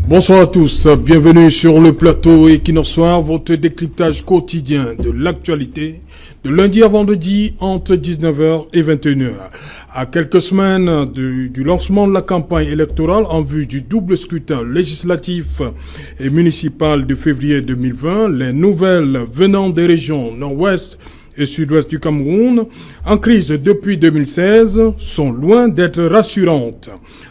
Bonsoir à tous, bienvenue sur le plateau Equinox Soir, votre décryptage quotidien de l'actualité de lundi à vendredi entre 19h et 21h. À quelques semaines du lancement de la campagne électorale en vue du double scrutin législatif et municipal de février 2020, les nouvelles venant des régions nord-ouest et sud-ouest du Cameroun, en crise depuis 2016, sont loin d'être rassurantes.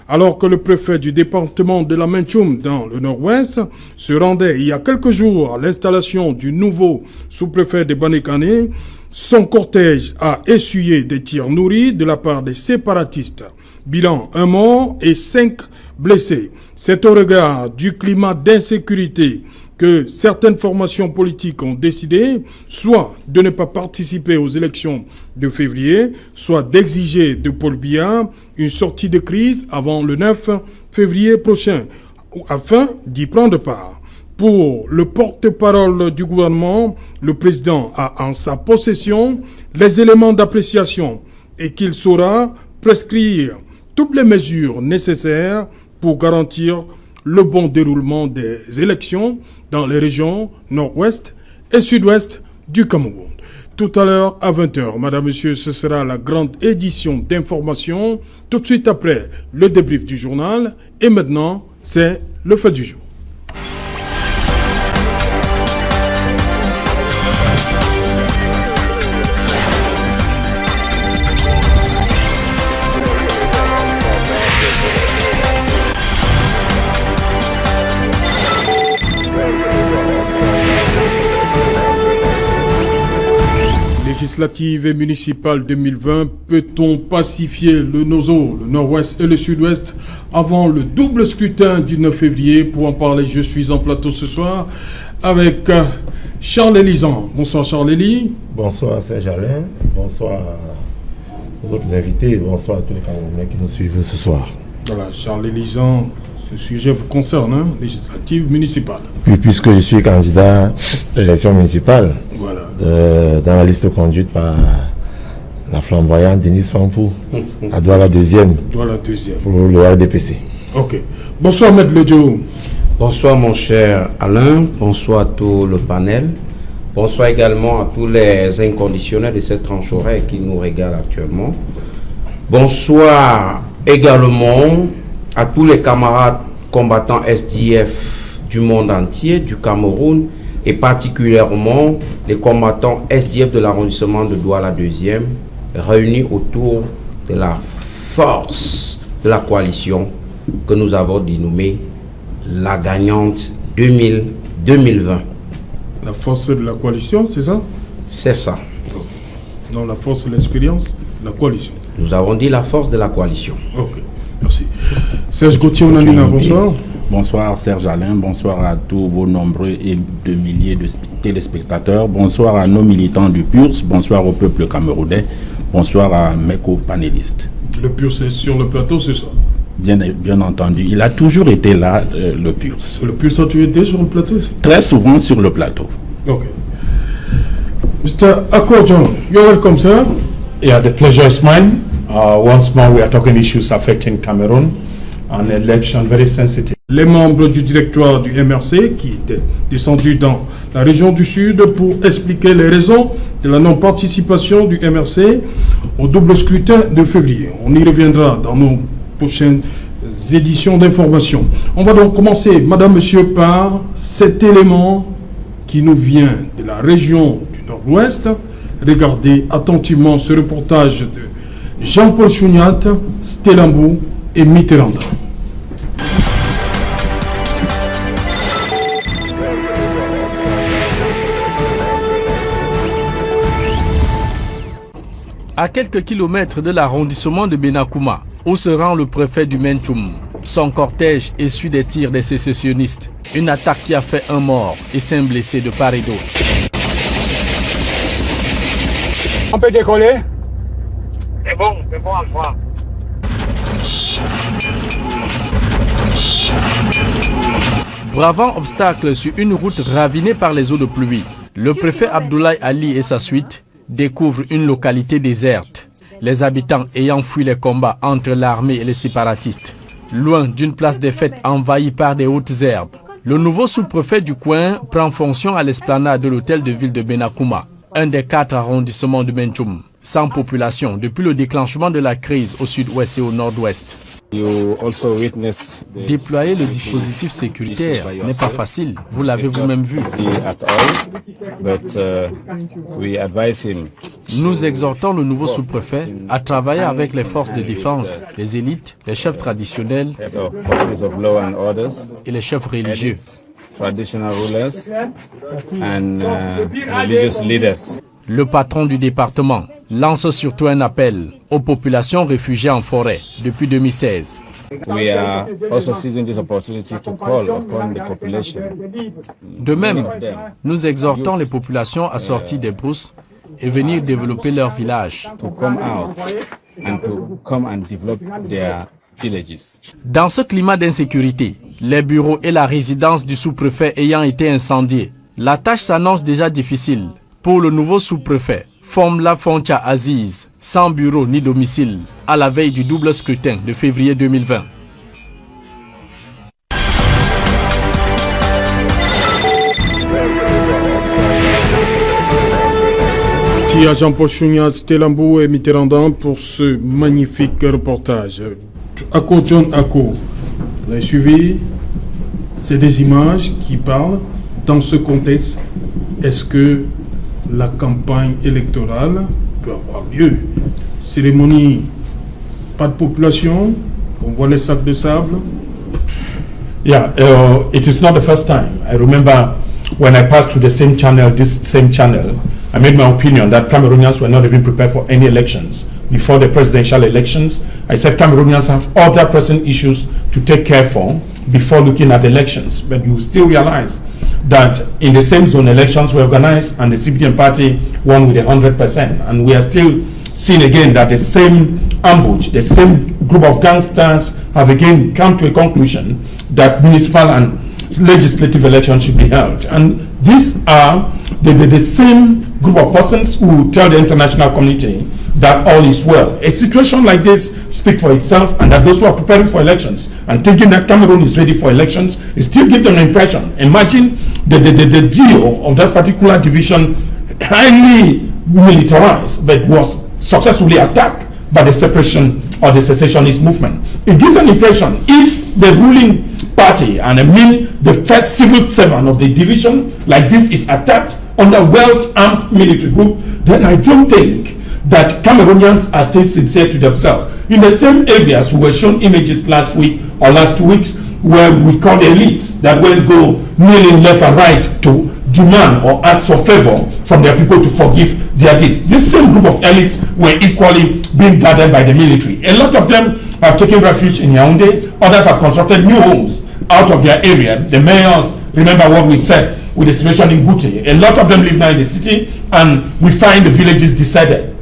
Alors que le préfet du département de la Mentchoum dans le nord-ouest se rendait il y a quelques jours à l'installation du nouveau sous-préfet de Banékané, son cortège a essuyé des tirs nourris de la part des séparatistes. Bilan, 1 mort et 5 blessés. C'est au regard du climat d'insécurité que certaines formations politiques ont décidé soit de ne pas participer aux élections de février, soit d'exiger de Paul Biya une sortie de crise avant le 9 février prochain, afin d'y prendre part. Pour le porte-parole du gouvernement, le président a en sa possession les éléments d'appréciation et qu'il saura prescrire toutes les mesures nécessaires pour garantir le bon déroulement des élections dans les régions nord-ouest et sud-ouest du Cameroun. Tout à l'heure à 20h, madame, monsieur, ce sera la grande édition d'information. Tout de suite après, le débrief du journal. Et maintenant, c'est le fait du jour. Législative et municipale 2020, peut-on pacifier le Nozo, le nord-ouest et le sud-ouest avant le double scrutin du 9 février? Pour en parler, je suis en plateau ce soir avec Charles Elisan. Bonsoir Charles-Élie. Bonsoir Serge Alain, bonsoir aux autres invités et bonsoir à tous les Camerounais qui nous suivent ce soir. Voilà, Charles Elisan, ce sujet vous concerne, hein, législative municipale. Puis, puisque je suis candidat à l'élection municipale, voilà. Dans la liste conduite par la flamboyante Denise Fampou, à Douala deuxième. Douala deuxième. Pour le RDPC. Ok. Bonsoir Maître Ledio. Bonsoir mon cher Alain, bonsoir à tout le panel. Bonsoir également à tous les inconditionnels de cette tranche horaire qui nous regardent actuellement. Bonsoir également à tous les camarades combattants SDF du monde entier, du Cameroun, et particulièrement les combattants SDF de l'arrondissement de Douala deuxième, réunis autour de la force de la coalition que nous avons dénommée la gagnante 2020. La force de la coalition, c'est ça? C'est ça. Non, la force de l'expérience, la coalition. Nous avons dit la force de la coalition. Ok, merci. Serge Gauthier, bonsoir. Bonsoir Serge Alain, bonsoir à tous vos nombreux et de milliers de téléspectateurs, bonsoir à nos militants du PURS, bonsoir au peuple camerounais, bonsoir à mes co-panélistes. Le PURS est sur le plateau, c'est ça? Bien entendu, il a toujours été là, le PURS. Le PURS a-tu été sur le plateau? Très souvent sur le plateau. Ok. Mr. Akodjon, you're welcome, sir. Yeah, the pleasure is mine. Once more, we are talking issues affecting Cameroon, an election very sensitive. Les membres du directoire du MRC qui étaient descendus dans la région du Sud pour expliquer les raisons de la non-participation du MRC au double scrutin de février. On y reviendra dans nos prochaines éditions d'information. On va donc commencer, madame, monsieur, par cet élément qui nous vient de la région du Nord-Ouest. Regardez attentivement ce reportage de Jean-Paul Chouniat, Stelambou et Mitterrand. À quelques kilomètres de l'arrondissement de Benakouma, où se rend le préfet du Mentchoum, son cortège essuie des tirs des sécessionnistes. Une attaque qui a fait 1 mort et 5 blessés de part et d'autre. On peut décoller? C'est bon à voir. Bravant obstacle sur une route ravinée par les eaux de pluie, le préfet Abdoulaye Ali et sa suite découvrent une localité déserte, les habitants ayant fui les combats entre l'armée et les séparatistes. loin d'une place des fêtes envahie par des hautes herbes. Le nouveau sous-préfet du coin prend fonction à l'esplanade de l'hôtel de ville de Benakuma, un des 4 arrondissements de Menchoum, sans population depuis le déclenchement de la crise au sud-ouest et au nord-ouest. Déployer le dispositif sécuritaire n'est pas facile, vous l'avez vous-même vu. Nous exhortons le nouveau sous-préfet à travailler avec les forces de défense, les élites, les chefs traditionnels et les chefs religieux. Le patron du département lance surtout un appel aux populations réfugiées en forêt depuis 2016. De même, nous exhortons les populations à sortir des brousses et venir développer leur village. Dans ce climat d'insécurité, les bureaux et la résidence du sous-préfet ayant été incendiés, la tâche s'annonce déjà difficile pour le nouveau sous-préfet, Fomla Foncha Aziz, sans bureau ni domicile, à la veille du double scrutin de février 2020. Merci à Jean-Paul Chouniat, Stelambou et Mitterrand pour ce magnifique reportage. Ako John Ako, vous avez suivi, c'est des images qui parlent dans ce contexte. Est-ce que la campagne électorale peut avoir lieu? Cérémonie, pas de population, on voit les sacs de sable. Yeah, it is not the first time. I remember when I passed through the same channel, this same channel, I made my opinion that Cameroonians were not even prepared for any elections. Before the presidential elections, I said Cameroonians have other pressing issues to take care for before looking at elections. But you still realize that in the same zone elections were organized and the CPDM party won with 100%. And we are still seeing again that the same ambush, the same group of gangsters have again come to a conclusion that municipal and legislative elections should be held. And these are the same group of persons who tell the international community that all is well. A situation like this speaks for itself, and that those who are preparing for elections and thinking that Cameroon is ready for elections, it still gives them an impression. Imagine the deal of that particular division, highly militarized, but was successfully attacked by the separation or the secessionist movement. It gives an impression if the ruling party, and I mean the first civil servant of the division like this, is attacked under well-armed military group, then I don't think that Cameroonians are still sincere to themselves. In the same areas, we were shown images last week or last 2 weeks where we call the elites that will go kneeling left and right to demand or ask for favor from their people to forgive their deeds. This same group of elites were equally being gathered by the military. A lot of them have taken refuge in Yaoundé. Others have constructed new homes out of their area. The mayors, remember what we said with the situation in Gouté. A lot of them live now in the city, and we find the villages deserted.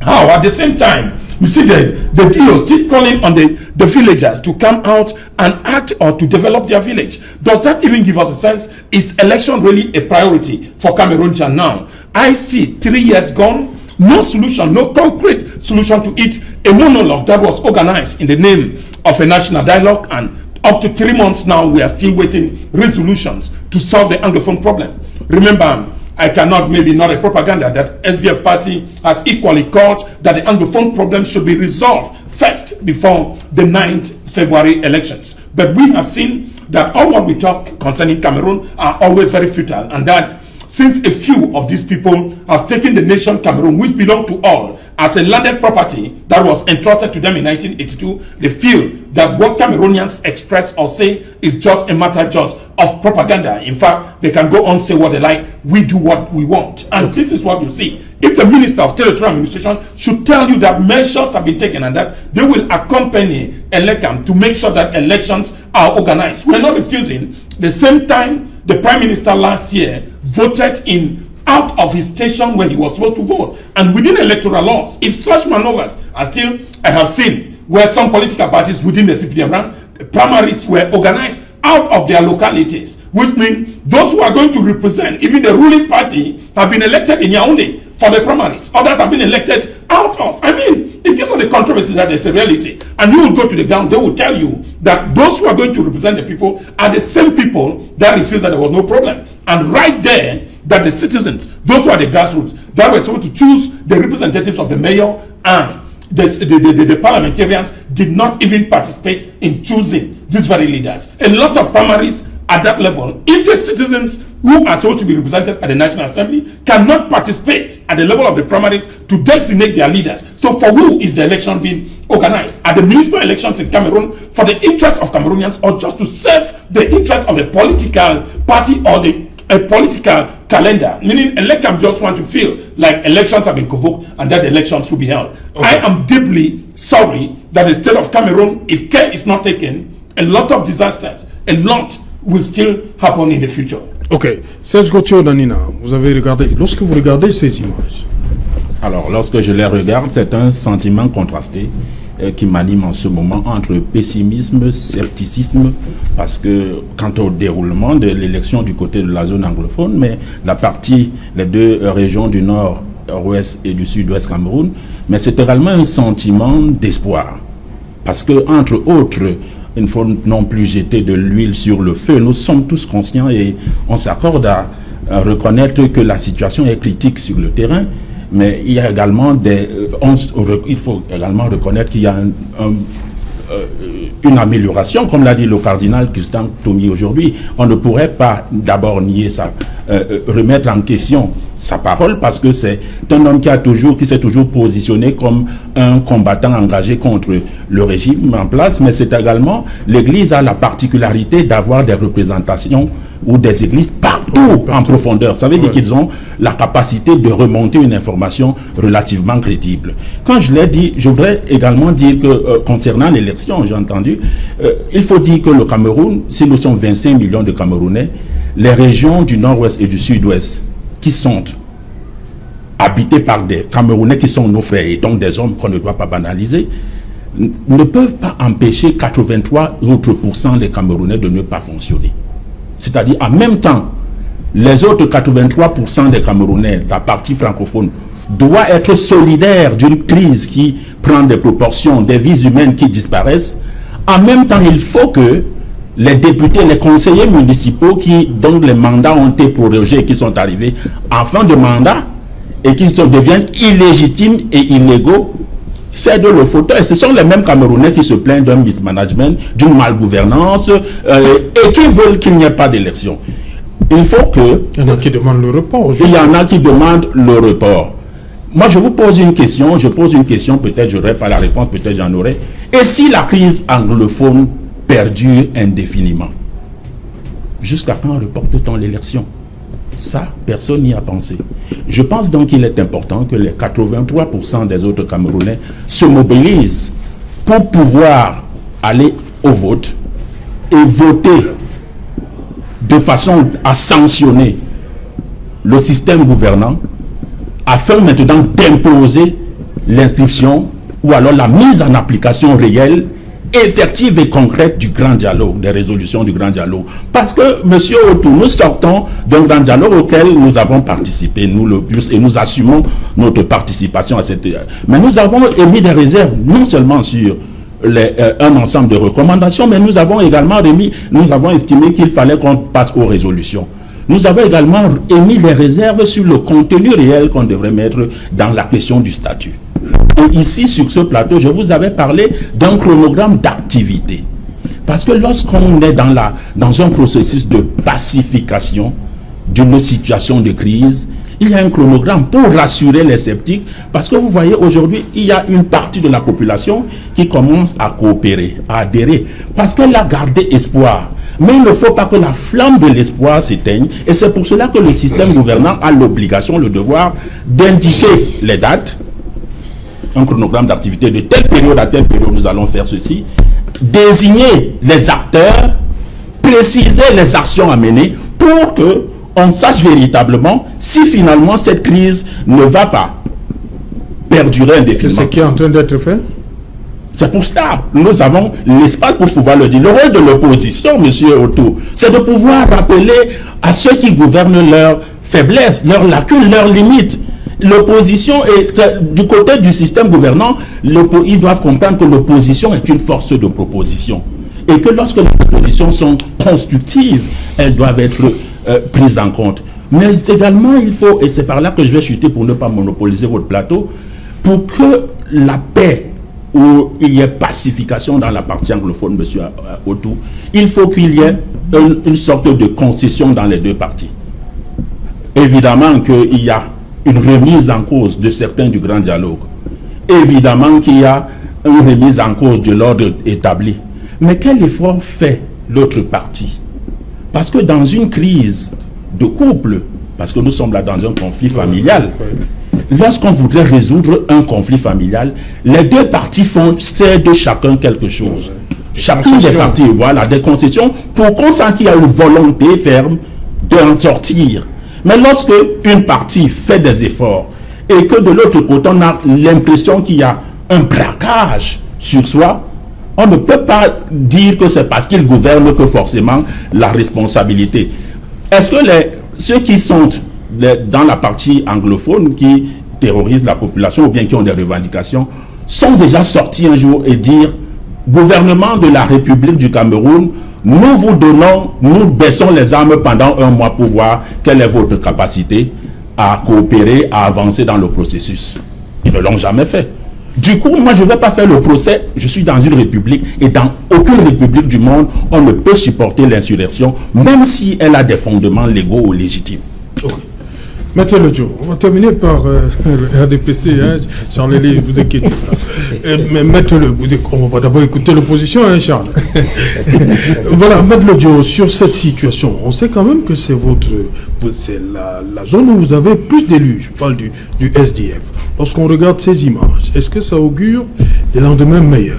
How? At the same time, you see the DO still calling on the villagers to come out and act or to develop their village. Does that even give us a sense? Is election really a priority for Cameroonians now? I see 3 years gone, no solution, no concrete solution to it. A monologue that was organized in the name of a national dialogue, and up to 3 months now, we are still waiting resolutions to solve the Anglophone problem. Remember, I cannot, maybe not a propaganda, that SDF party has equally called that the Anglophone problem should be resolved first before the 9th February elections. But we have seen that all what we talk concerning Cameroon are always very futile, and that since a few of these people have taken the nation Cameroon, which belonged to all, as a landed property that was entrusted to them in 1982, they feel that what Cameroonians express or say is just a matter just of propaganda. In fact, they can go on say what they like. We do what we want. And this is what you see. If the Minister of Territorial Administration should tell you that measures have been taken and that they will accompany ELECAM to make sure that elections are organized. We're not refusing. The same time, the Prime Minister last year voted in out of his station where he was supposed to vote. And within electoral laws, if such maneuvers are still, I have seen where some political parties within the CPDM rank, primaries were organized out of their localities, which means those who are going to represent even the ruling party have been elected in Yaoundé for the primaries. Others have been elected out of. I mean, it gives us the controversy that there's a reality. And you will go to the ground, they will tell you that those who are going to represent the people are the same people that refused that there was no problem. And right there, that the citizens, those who are the grassroots, that were supposed to choose the representatives of the mayor and the parliamentarians did not even participate in choosing these very leaders. A lot of primaries at that level, if the citizens who are supposed to be represented at the National Assembly cannot participate at the level of the primaries to designate their leaders. So for who is the election being organized? Are the municipal elections in Cameroon for the interest of Cameroonians or just to serve the interest of a political party or a political calendar? Meaning Elecam just want to feel like elections have been convoked and that the elections will be held. Okay. I am deeply sorry that the state of Cameroon, if care is not taken, a lot of disasters, a lot will still happen in the future. Ok. Serge Gauthier Danina, vous avez regardé, lorsque vous regardez ces images. Alors, lorsque je les regarde, c'est un sentiment contrasté qui m'anime en ce moment entre pessimisme, scepticisme, parce que quant au déroulement de l'élection du côté de la zone anglophone, mais les deux régions du nord, ouest et du sud-ouest Cameroun, mais c'est également un sentiment d'espoir. Parce que, entre autres, il ne faut non plus jeter de l'huile sur le feu. Nous sommes tous conscients et on s'accorde à reconnaître que la situation est critique sur le terrain, mais il y a également il faut également reconnaître qu'il y a une amélioration, comme l'a dit le cardinal Christian Tomi aujourd'hui. On ne pourrait pas d'abord nier ça, remettre en question sa parole, parce que c'est un homme qui s'est toujours positionné comme un combattant engagé contre le régime en place, mais c'est également, l'Église a la particularité d'avoir des représentations ou des églises partout en profondeur. Ça veut dire qu'ils ont la capacité de remonter une information relativement crédible. Quand je l'ai dit, je voudrais également dire que concernant l'élection, j'ai entendu, il faut dire que le Cameroun, si nous sommes 25 millions de Camerounais, les régions du nord-ouest et du sud-ouest qui sont habitées par des Camerounais qui sont nos frères et donc des hommes qu'on ne doit pas banaliser, ne peuvent pas empêcher 83 autres % des Camerounais de ne pas fonctionner. C'est-à-dire, en même temps, les autres 83% des Camerounais, la partie francophone, doit être solidaire d'une crise qui prend des proportions, des vies humaines qui disparaissent. En même temps, il faut que les députés, les conseillers municipaux dont les mandats ont été prorogés, qui sont arrivés en fin de mandat et qui deviennent illégitimes et illégaux, c'est de le fauteuil. Ce sont les mêmes Camerounais qui se plaignent d'un mismanagement, d'une malgouvernance et qui veulent qu'il n'y ait pas d'élection. Il faut que... Il y en a qui demandent le report. Il y en a qui demandent le report. Moi, je vous pose une question, peut-être je n'aurai pas la réponse, peut-être j'en aurai. Et si la crise anglophone perdure indéfiniment, jusqu'à quand reporte-t-on l'élection? Ça, personne n'y a pensé. Je pense donc qu'il est important que les 83% des autres Camerounais se mobilisent pour pouvoir aller au vote et voter de façon à sanctionner le système gouvernant afin maintenant d'imposer l'inscription ou alors la mise en application réelle, effective et concrète du grand dialogue, des résolutions du grand dialogue. Parce que, monsieur Otou, nous sortons d'un grand dialogue auquel nous avons participé, nous le plus, et nous assumons notre participation à cette... Mais nous avons émis des réserves, non seulement sur un ensemble de recommandations, mais nous avons également estimé qu'il fallait qu'on passe aux résolutions. Nous avons également émis des réserves sur le contenu réel qu'on devrait mettre dans la question du statut. Et ici, sur ce plateau, je vous avais parlé d'un chronogramme d'activité. Parce que lorsqu'on est dans un processus de pacification d'une situation de crise, il y a un chronogramme pour rassurer les sceptiques. Parce que vous voyez, aujourd'hui, il y a une partie de la population qui commence à coopérer, à adhérer. Parce qu'elle a gardé espoir. Mais il ne faut pas que la flamme de l'espoir s'éteigne. Et c'est pour cela que le système gouvernant a l'obligation, le devoir d'indiquer les dates, un chronogramme d'activité de telle période à telle période, nous allons faire ceci, désigner les acteurs, préciser les actions à mener pour que on sache véritablement si finalement cette crise ne va pas perdurer indéfiniment. C'est ce qui est en train d'être fait. C'est pour cela que nous avons l'espace pour pouvoir le dire. Le rôle de l'opposition, monsieur Otto, c'est de pouvoir rappeler à ceux qui gouvernent leurs faiblesses, leurs lacunes, leurs limites. L'opposition est du côté du système gouvernant, ils doivent comprendre que l'opposition est une force de proposition. Et que lorsque les propositions sont constructives, elles doivent être prises en compte. Mais également, il faut, et c'est par là que je vais chuter pour ne pas monopoliser votre plateau, pour que la paix, où il y ait pacification dans la partie anglophone, M. Autou, il faut qu'il y ait une sorte de concession dans les deux parties. Évidemment qu'il y a une remise en cause de certains du grand dialogue. Évidemment qu'il y a une remise en cause de l'ordre établi. Mais quel effort fait l'autre partie? Parce que dans une crise de couple, parce que nous sommes là dans un conflit familial, lorsqu'on voudrait résoudre un conflit familial, les deux parties cèdent chacun quelque chose. Chacune des parties, voilà, des concessions pour qu'on sente qu'il y a une volonté ferme d'en sortir. Mais lorsque une partie fait des efforts et que de l'autre côté on a l'impression qu'il y a un braquage sur soi, on ne peut pas dire que c'est parce qu'il gouverne que forcément la responsabilité. Est-ce que ceux qui sont dans la partie anglophone, qui terrorisent la population ou bien qui ont des revendications, sont déjà sortis un jour et dire gouvernement de la République du Cameroun, nous baissons les armes pendant un mois pour voir quelle est votre capacité à coopérer, à avancer dans le processus. Ils ne l'ont jamais fait. Du coup, moi, je ne vais pas faire le procès. Je suis dans une république et dans aucune république du monde, on ne peut supporter l'insurrection, même si elle a des fondements légaux ou légitimes. Okay. Maître Lodjo, on va terminer par le RDPC, hein, Charles-Élie, vous inquiétez pas. Mais Maître on va d'abord écouter l'opposition, hein, Charles. Voilà, Maître Lodjo, sur cette situation, on sait quand même que c'est la zone où vous avez plus d'élus, je parle du SDF. Lorsqu'on regarde ces images, est-ce que ça augure des lendemains meilleurs?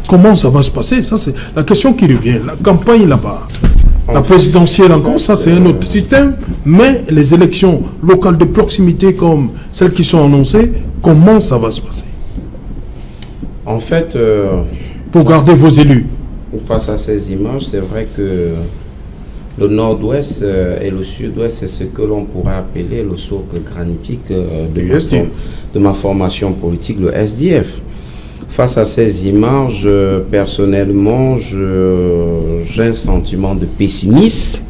Comment ça va se passer? Ça, c'est la question qui revient. La campagne là-bas. La présidentielle encore, ça c'est un autre système, mais les élections locales de proximité comme celles qui sont annoncées, comment ça va se passer? En fait, pour garder vos élus. Face à ces images, c'est vrai que le nord-ouest et le sud-ouest, c'est ce que l'on pourrait appeler le socle granitique de ma formation politique, le SDF. Face à ces images, personnellement, j'ai un sentiment de pessimisme.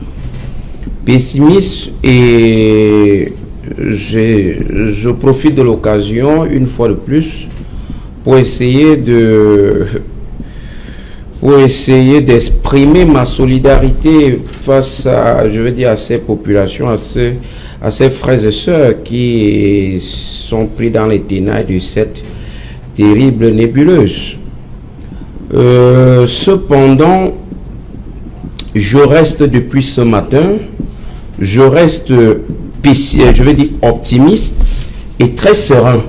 Et je profite de l'occasion, une fois de plus, pour essayer d'exprimer ma solidarité face à, je veux dire, à ces populations, à ces frères et sœurs qui sont pris dans les ténèbres de cette terrible nébuleuse. Cependant, je reste depuis ce matin, je reste optimiste et très serein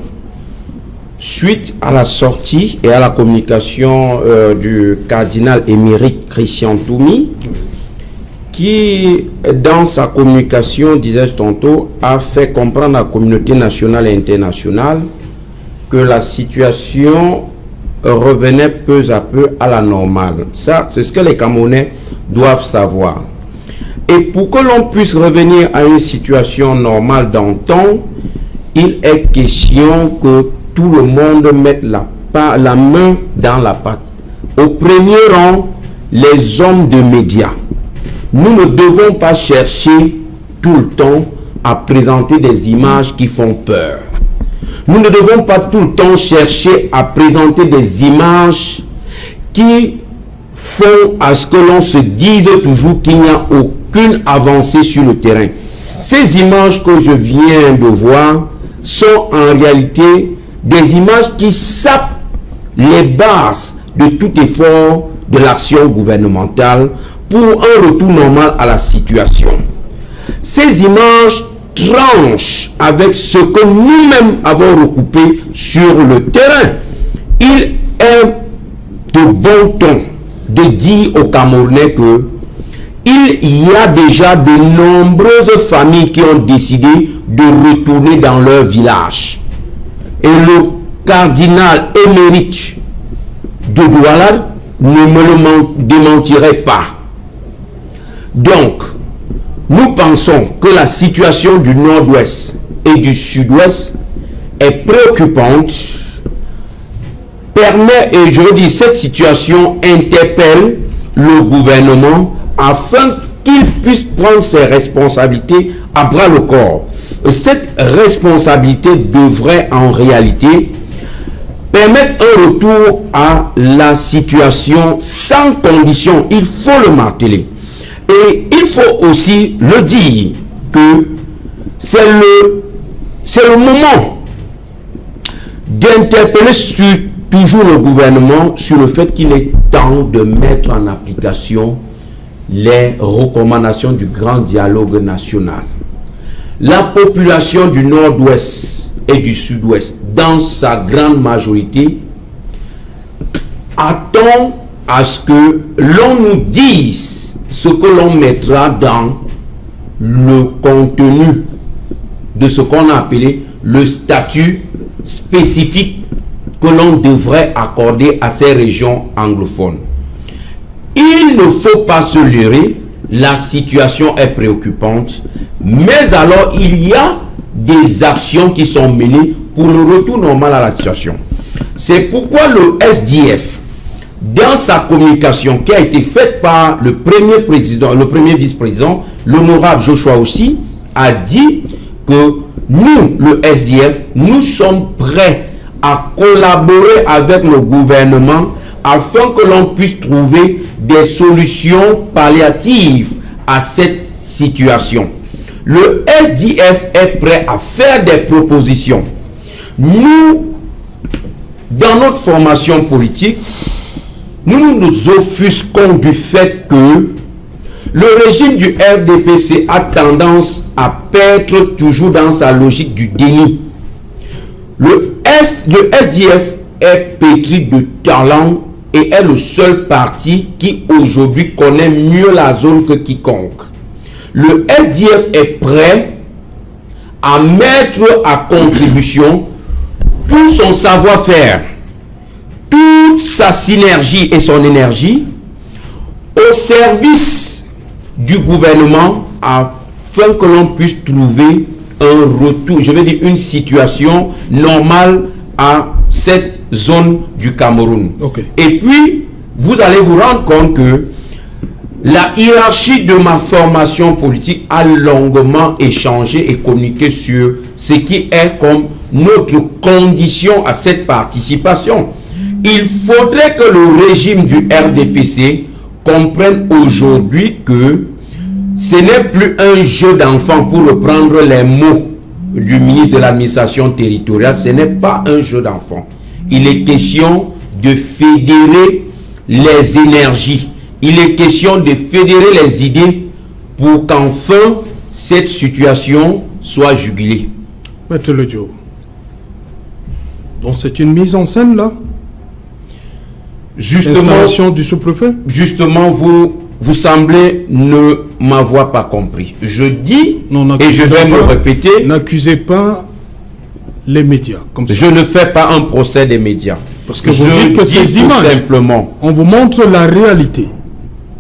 suite à la sortie et à la communication du cardinal émérite Christian Toumi, qui, dans sa communication, disais-je tantôt, a fait comprendre à la communauté nationale et internationale que la situation revenait peu à peu à la normale. Ça, c'est ce que les Camerounais doivent savoir. Et pour que l'on puisse revenir à une situation normale d'antan, il est question que tout le monde mette la main dans la pâte. Au premier rang, les hommes de médias. Nous ne devons pas chercher tout le temps à présenter des images qui font peur. Nous ne devons pas tout le temps chercher à présenter des images qui font à ce que l'on se dise toujours qu'il n'y a aucune avancée sur le terrain. Ces images que je viens de voir sont en réalité des images qui sapent les bases de tout effort de l'action gouvernementale pour un retour normal à la situation. Ces images tranchent avec ce que nous-mêmes avons recoupé sur le terrain. Il est de bon ton de dire aux Camerounais que il y a déjà de nombreuses familles qui ont décidé de retourner dans leur village. Et le cardinal émérite de Douala ne me le démentirait pas. Donc, nous pensons que la situation du Nord-Ouest et du sud-ouest est préoccupante, permet, et je veux dire, cette situation interpelle le gouvernement afin qu'il puisse prendre ses responsabilités à bras le corps. Cette responsabilité devrait en réalité permettre un retour à la situation sans condition. Il faut le marteler. Et il faut aussi le dire que c'est le moment d'interpeller toujours le gouvernement sur le fait qu'il est temps de mettre en application les recommandations du grand dialogue national. La population du nord-ouest et du sud-ouest, dans sa grande majorité, attend à ce que l'on nous dise ce que l'on mettra dans le contenu de ce qu'on a appelé le statut spécifique que l'on devrait accorder à ces régions anglophones. Il ne faut pas se leurrer, la situation est préoccupante, mais alors il y a des actions qui sont menées pour le retour normal à la situation. C'est pourquoi le SDF, dans sa communication qui a été faite par le premier président, le premier vice-président, l'honorable Joshua aussi, a dit que nous, le SDF, nous sommes prêts à collaborer avec le gouvernement afin que l'on puisse trouver des solutions palliatives à cette situation. Le SDF est prêt à faire des propositions. Nous, dans notre formation politique, nous nous offusquons du fait que le régime du RDPC a tendance à perdre toujours dans sa logique du déni. Le SDF est pétri de talent et est le seul parti qui aujourd'hui connaît mieux la zone que quiconque. Le SDF est prêt à mettre à contribution tout son savoir-faire, toute sa synergie et son énergie au service du gouvernement afin que l'on puisse trouver un retour, je veux dire une situation normale à cette zone du Cameroun. Okay. Et puis, vous allez vous rendre compte que la hiérarchie de ma formation politique a longuement échangé et communiqué sur ce qui est comme notre condition à cette participation. Il faudrait que le régime du RDPC comprenne aujourd'hui que ce n'est plus un jeu d'enfant, pour reprendre les mots du ministre de l'administration territoriale. Ce n'est pas un jeu d'enfant. Il est question de fédérer les énergies. Il est question de fédérer les idées pour qu'enfin cette situation soit jugulée. Maître Ledio, donc c'est une mise en scène là? Justement, du sous-préfet? Justement, vous semblez ne m'avoir pas compris. Je dis, et je vais me répéter, n'accusez pas les médias comme ça. Je ne fais pas un procès des médias. Parce que vous dites que ces images, simplement, on vous montre la réalité.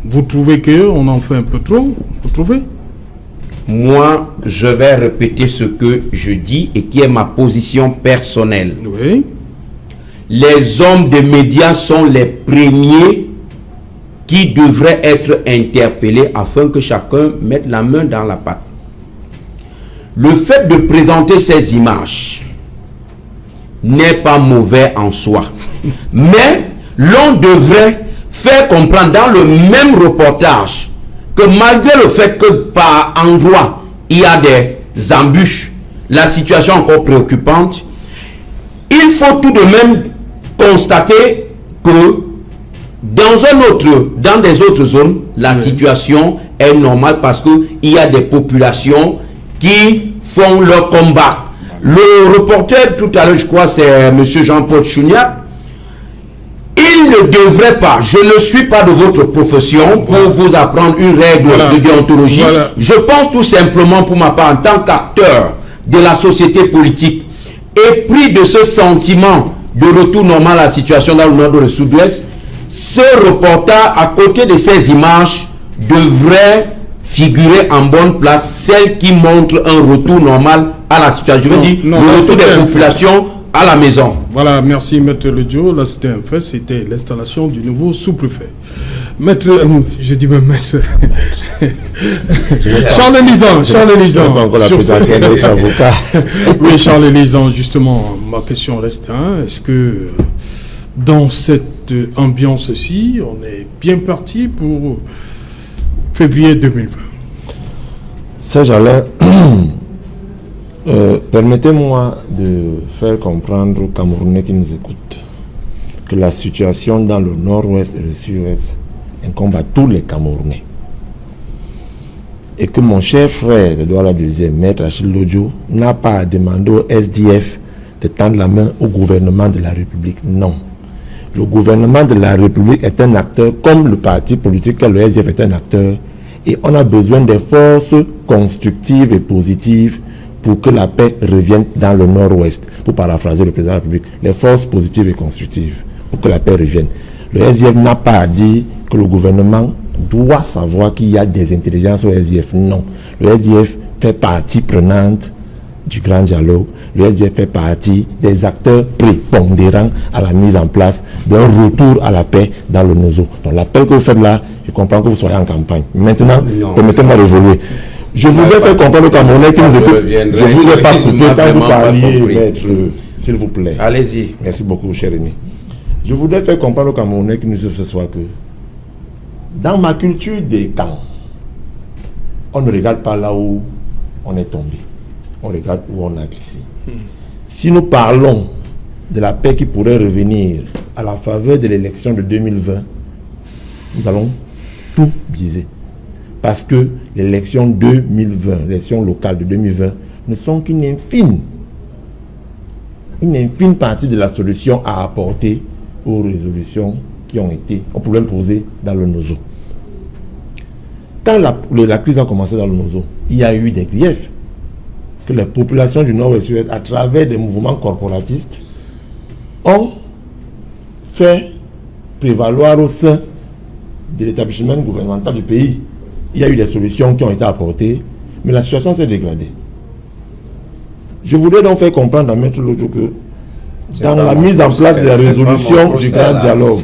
Vous trouvez qu'on en fait un peu trop? Vous trouvez? Moi, je vais répéter ce que je dis et qui est ma position personnelle. Oui. Les hommes de médias sont les premiers qui devraient être interpellés afin que chacun mette la main dans la pâte. Le fait de présenter ces images n'est pas mauvais en soi. Mais l'on devrait faire comprendre dans le même reportage que malgré le fait que par endroits il y a des embûches, la situation est encore préoccupante, il faut tout de même constater que dans des autres zones, la situation est normale parce qu'il y a des populations qui font leur combat. Le reporter tout à l'heure, je crois, c'est M. Jean-Paul Chouniat, il ne devrait pas, je ne suis pas de votre profession pour vous apprendre une règle de déontologie. Je pense tout simplement pour ma part, en tant qu'acteur de la société politique, épris de ce sentiment de retour normal à la situation dans le nord et le sud-ouest, ce reporter, à côté de ces images, devrait figurer en bonne place, celle qui montre un retour normal à la situation. Je veux dire, le retour des populations à la maison. Voilà, merci Maître Ledio. Là, c'était un fait, c'était l'installation du nouveau sous-préfet. Maître, je dis même Maître. Charles Lisan. Oui, Charles Lisan, justement, ma question reste, est-ce que dans cette ambiance-ci, on est bien parti pour février 2020? Serge Alain, permettez-moi de faire comprendre aux Camerounais qui nous écoutent que la situation dans le nord-ouest et le sud-ouest incombe à tous les Camerounais. Et que mon cher frère, Edouard II, Maître Achille Lodjo, n'a pas à demander au SDF de tendre la main au gouvernement de la République. Non. Le gouvernement de la République est un acteur, comme le parti politique, le SDF est un acteur. Et on a besoin des forces constructives et positives pour que la paix revienne dans le nord-ouest. Pour paraphraser le président de la République, les forces positives et constructives pour que la paix revienne. Le SDF n'a pas à dire que le gouvernement doit savoir qu'il y a des intelligences au SDF. Non. Le SDF fait partie prenante du grand dialogue. Le SDF fait partie des acteurs prépondérants à la mise en place d'un retour à la paix dans le Nozo. Donc l'appel que vous faites là, je comprends que vous soyez en campagne. Maintenant, permettez-moi d'évoluer. Je voudrais faire comprendre aux Camerounais qui nous écoutent. Je ne vous ai pas coupé quand vous parliez, maître, s'il vous plaît. Allez-y. Merci beaucoup, cher ami. Je voudrais faire comprendre aux Camerounais qui nous écoutent ce soir que dans ma culture des camps, on ne regarde pas là où on est tombé. On regarde où on a glissé. Si nous parlons de la paix qui pourrait revenir à la faveur de l'élection de 2020, nous allons tout biaiser. Parce que l'élection 2020, l'élection locale de 2020, ne sont qu'une infime partie de la solution à apporter aux résolutions qui ont été, aux problèmes posés dans le Nozo. Quand la crise a commencé dans le Nozo, il y a eu des griefs que les populations du Nord et du Sud, à travers des mouvements corporatistes, ont fait prévaloir au sein de l'établissement gouvernemental du pays. Il y a eu des solutions qui ont été apportées, mais la situation s'est dégradée. Je voudrais donc faire comprendre à Maître Lodjo que dans la mise en place des résolutions du grand dialogue,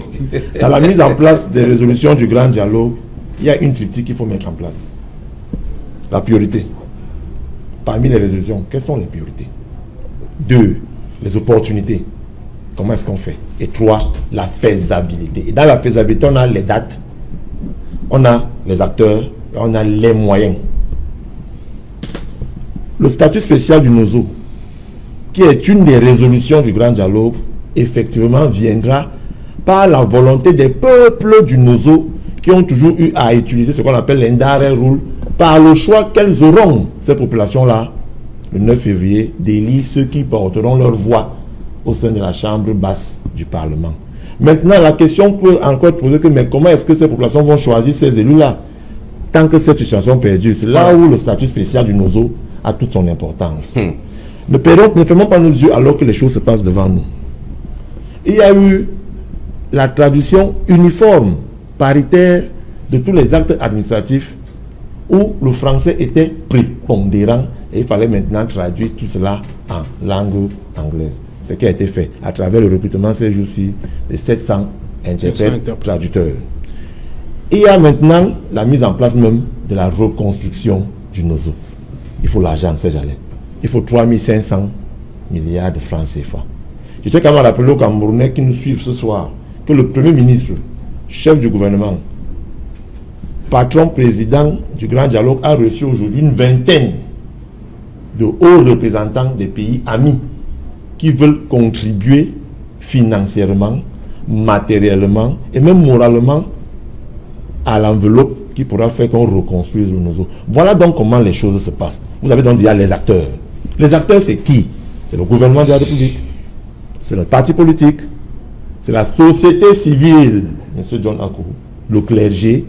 dans la mise en place des résolutions du grand dialogue, il y a une triptyque qu'il faut mettre en place. La priorité. Parmi les résolutions, quelles sont les priorités? 2, les opportunités. Comment est-ce qu'on fait? Et 3, la faisabilité. Et dans la faisabilité, on a les dates, on a les acteurs, et on a les moyens. Le statut spécial du Nozo, qui est une des résolutions du grand dialogue, effectivement viendra par la volonté des peuples du Nozo qui ont toujours eu à utiliser ce qu'on appelle l'Indare Rule, par le choix qu'elles auront, ces populations-là, le 9 février, d'élire ceux qui porteront leur voix au sein de la chambre basse du Parlement. Maintenant, la question peut encore être posée que, mais comment est-ce que ces populations vont choisir ces élus-là? Tant que cette situation perdure, c'est là où le statut spécial du Nozo a toute son importance. Ne fermons pas nos yeux alors que les choses se passent devant nous. Il y a eu la traduction uniforme, paritaire, de tous les actes administratifs où le français était prépondérant et il fallait maintenant traduire tout cela en langue anglaise. Ce qui a été fait à travers le recrutement ces jours-ci de 700 interprètes traducteurs. Il y a maintenant la mise en place même de la reconstruction du Nozo. Il faut l'argent, c'est jamais. Il faut 3500 milliards de francs CFA. Je tiens quand même à rappeler aux Camerounais qui nous suivent ce soir que le Premier ministre, chef du gouvernement, patron président du Grand Dialogue, a reçu aujourd'hui une vingtaine de hauts représentants des pays amis qui veulent contribuer financièrement, matériellement et même moralement à l'enveloppe qui pourra faire qu'on reconstruise le Nozo. Voilà donc comment les choses se passent. Vous avez donc dit les acteurs. Les acteurs, c'est qui? C'est le gouvernement de la République, c'est le parti politique, c'est la société civile, M. John Akou, le clergé,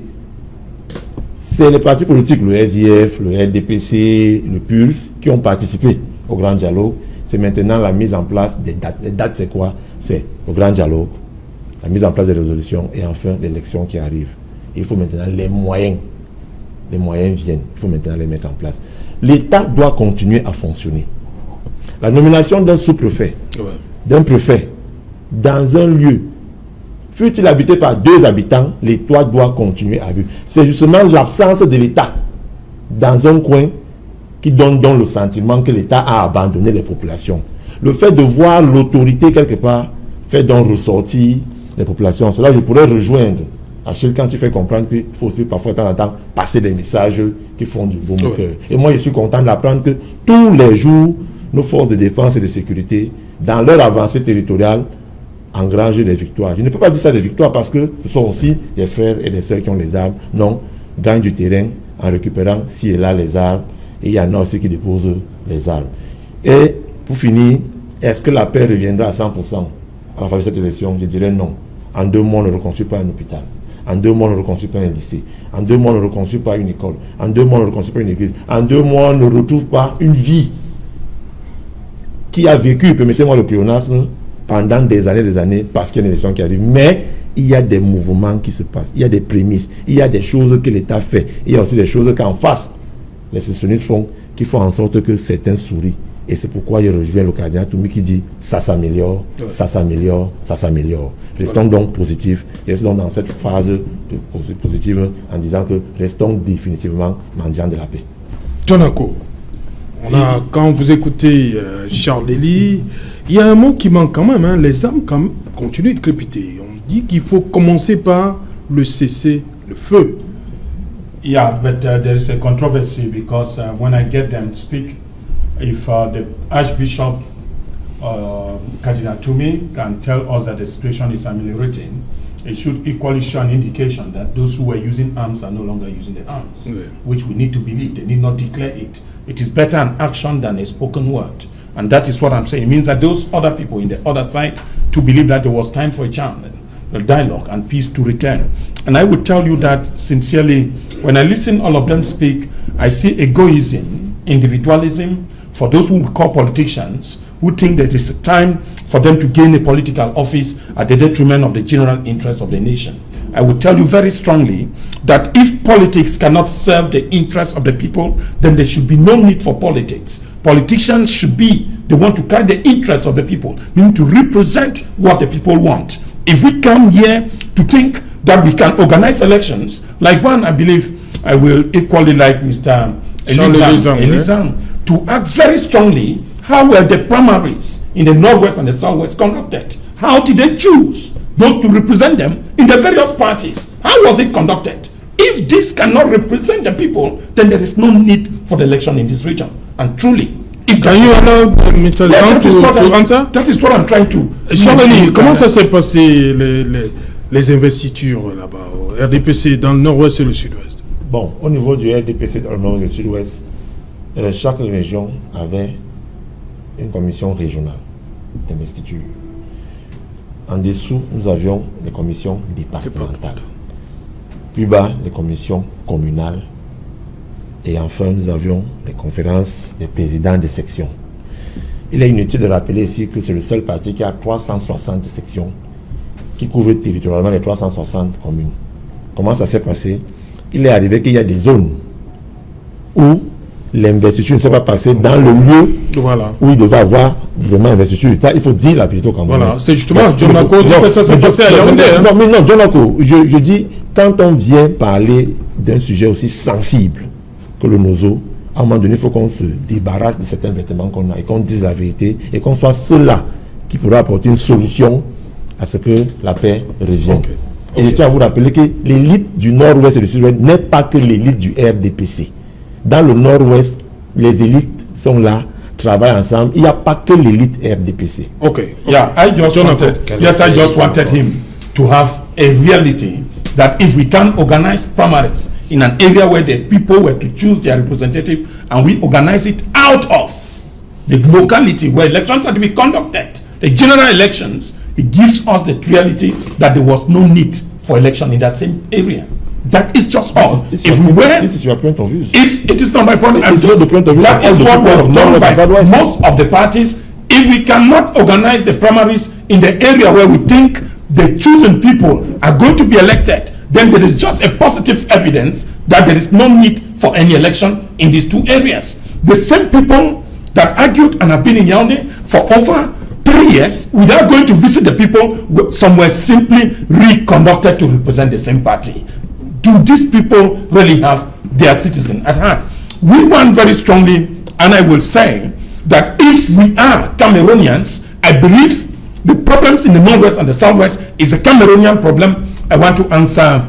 c'est les partis politiques, le SDF, le RDPC, le PULS, qui ont participé au grand dialogue. C'est maintenant la mise en place des dates. Les dates, c'est quoi? C'est le grand dialogue, la mise en place des résolutions et enfin l'élection qui arrive. Il faut maintenant les moyens les moyens viennent. Il faut maintenant les mettre en place. L'État doit continuer à fonctionner. La nomination d'un sous-préfet, d'un préfet, dans un lieu, fut-il habité par 2 habitants, l'État doit continuer à vivre. C'est justement l'absence de l'État dans un coin qui donne donc le sentiment que l'État a abandonné les populations. Le fait de voir l'autorité quelque part fait donc ressortir les populations. Cela, je pourrais rejoindre Achille quand tu fais comprendre qu'il faut aussi parfois de temps en temps passer des messages qui font du bon cœur. Et moi, je suis content d'apprendre que tous les jours, nos forces de défense et de sécurité, dans leur avancée territoriale, engrangent des victoires. Je ne peux pas dire ça des victoires parce que ce sont aussi les frères et les sœurs qui ont les armes. Non, gagnent du terrain en récupérant ci et là les armes. Et il y en a aussi qui déposent les armes. Et pour finir, est-ce que la paix reviendra à 100% à la fin de cette élection? Je dirais non. En 2 mois, on ne reconstruit pas un hôpital. En 2 mois, on ne reconstruit pas un lycée. En 2 mois, on ne reconstruit pas une école. En 2 mois, on ne reconstruit pas une église. En 2 mois, on ne retrouve pas une vie qui a vécu, permettez-moi le pléonasme, pendant des années, parce qu'il y a une élection qui arrive. Mais il y a des mouvements qui se passent. Il y a des prémices. Il y a des choses que l'État fait. Il y a aussi des choses qu'en face, les sécessionnistes font, qui font en sorte que certains sourient. Et c'est pourquoi je rejoins le cardinal Toumi qui dit ça s'améliore, ça s'améliore, ça s'améliore. Restons donc positifs, restons dans cette phase positive en disant que restons définitivement mendiants de la paix. Jonako, quand vous écoutez Charles Lély, il y a un mot qui manque quand même, hein, les armes continuent de crépiter. On dit qu'il faut commencer par le cesser le feu. Yeah, but there is a controversy because when I get them speak, if the Archbishop Cardinal Toumi can tell us that the situation is ameliorating, it should equally show an indication that those who were using arms are no longer using the arms, which we need to believe. They need not declare it. It is better an action than a spoken word. And that is what I'm saying. It means that those other people in the other side to believe that there was time for a dialogue and peace to return. And I would tell you that sincerely, when I listen all of them speak, I see egoism, individualism, for those who we call politicians, who think that it's time for them to gain a political office at the detriment of the general interest of the nation. I would tell you very strongly that if politics cannot serve the interests of the people, then there should be no need for politics. Politicians should be the one to carry the interests of the people, meaning to represent what the people want. If we come here to think that we can organize elections, like one, I believe I will equally like Mr. Elizam, to act very strongly. How were the primaries in the Northwest and the Southwest conducted? How did they choose those to represent them in the various parties? How was it conducted? If this cannot represent the people, then there is no need for the election in this region. And truly, if can you allow Mr. Zan to answer? That is what I'm trying to. Charles, comment ça s'est passé les investitures là-bas au RDPC dans le Nord-Ouest et le Sud-Ouest? Bon, au niveau du RDPC dans le Nord-Ouest et le Sud-Ouest, chaque région avait une commission régionale d'investiture. En dessous, nous avions les commissions départementales. Plus bas, les commissions communales. Et enfin, nous avions les conférences des présidents des sections. Il est inutile de rappeler ici que c'est le seul parti qui a 360 sections qui couvrent territorialement les 360 communes. Comment ça s'est passé? Il est arrivé qu'il y a des zones où l'investiture ne s'est pas passée dans le lieu où il devait avoir vraiment investiture. Ça, il faut dire la vérité au Cameroun. Voilà, c'est justement Jonako dit que ça s'est passé à Yaoundé. Non, mais non, Jonako, je dis, quand on vient parler d'un sujet aussi sensible que le Nozo, à un moment donné, il faut qu'on se débarrasse de certains vêtements qu'on a et qu'on dise la vérité et qu'on soit ceux-là qui pourraient apporter une solution à ce que la paix revienne. Et je tiens à vous rappeler que l'élite du Nord-Ouest et du Sud-Ouest n'est pas que l'élite du RDPC. Dans le Nord-Ouest, les élites sont là, travaillent ensemble. Il n'y a pas que l'élite RDPC. Yeah, I just wanted him to have a reality that if we can organize primaries in an area where the people were to choose their representative and we organize it out of the locality where elections are to be conducted, the general elections, it gives us the reality that there was no need for election in that same area. That is just all. This is your point of view. If it is not my point, it's not the point of view. That is what was done by most of the parties. If we cannot organize the primaries in the area where we think the chosen people are going to be elected, then there is just a positive evidence that there is no need for any election in these two areas. The same people that argued and have been in Yaoundé for over 3 years without going to visit the people, some were simply reconducted to represent the same party. Do these people really have their citizen at heart? We want very strongly, and I will say that if we are Cameroonians, I believe the problems in the Northwest and the Southwest is a Cameroonian problem. I want to answer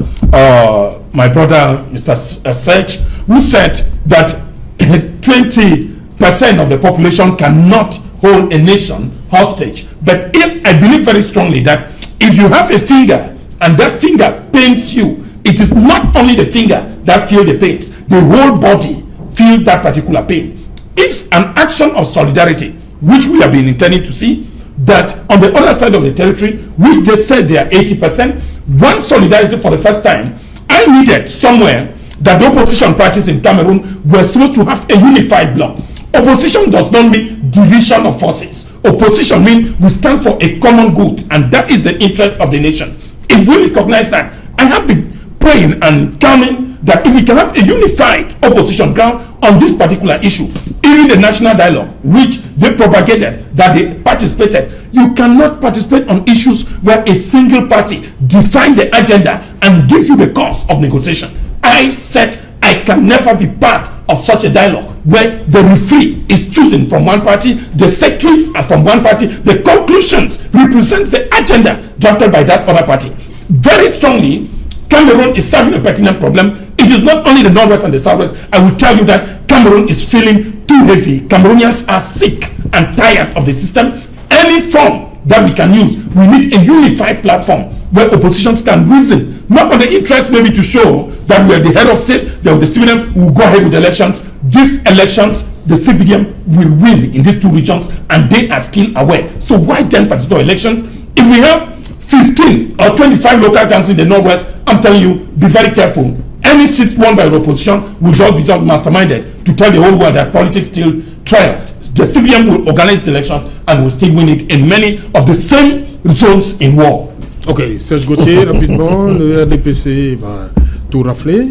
my brother, Mr. Serge, who said that 20% of the population cannot hold a nation hostage. But I believe very strongly that if you have a finger and that finger pains you, it is not only the finger that feels the pains, the whole body feels that particular pain. If an action of solidarity, which we have been intending to see, that on the other side of the territory, which they said they are 80%, one solidarity for the first time, I needed somewhere that the opposition parties in Cameroon were supposed to have a unified bloc. Opposition does not mean division of forces. Opposition means we stand for a common good, and that is the interest of the nation. If we recognize that, I have been praying and counting that if we can have a unified opposition ground on this particular issue, even the national dialogue, which they propagated, that they participated, you cannot participate on issues where a single party defines the agenda and gives you the cost of negotiation. I said I can never be part of such a dialogue where the referee is chosen from one party, the secretaries are from one party, the conclusions represent the agenda drafted by that other party. Very strongly, Cameroon is serving a pertinent problem. It is not only the Northwest and the Southwest. I will tell you that Cameroon is feeling too heavy. Cameroonians are sick and tired of the system. Any form that we can use, we need a unified platform where oppositions can reason, not on the interest maybe to show that we are the head of state, that the CBDM will go ahead with the elections. These elections, the CBDM will win in these two regions, and they are still aware. So why then participate in elections? If we have 15 or 25 local councils in the Northwest, I'm telling you, be very careful. Any seats won by the opposition will just be masterminded to tell the whole world that politics still triumphs. The CBDM will organize the elections and will still win it in many of the same zones in war. Ok, Serge Gauthier, rapidement, le RDPC va tout rafler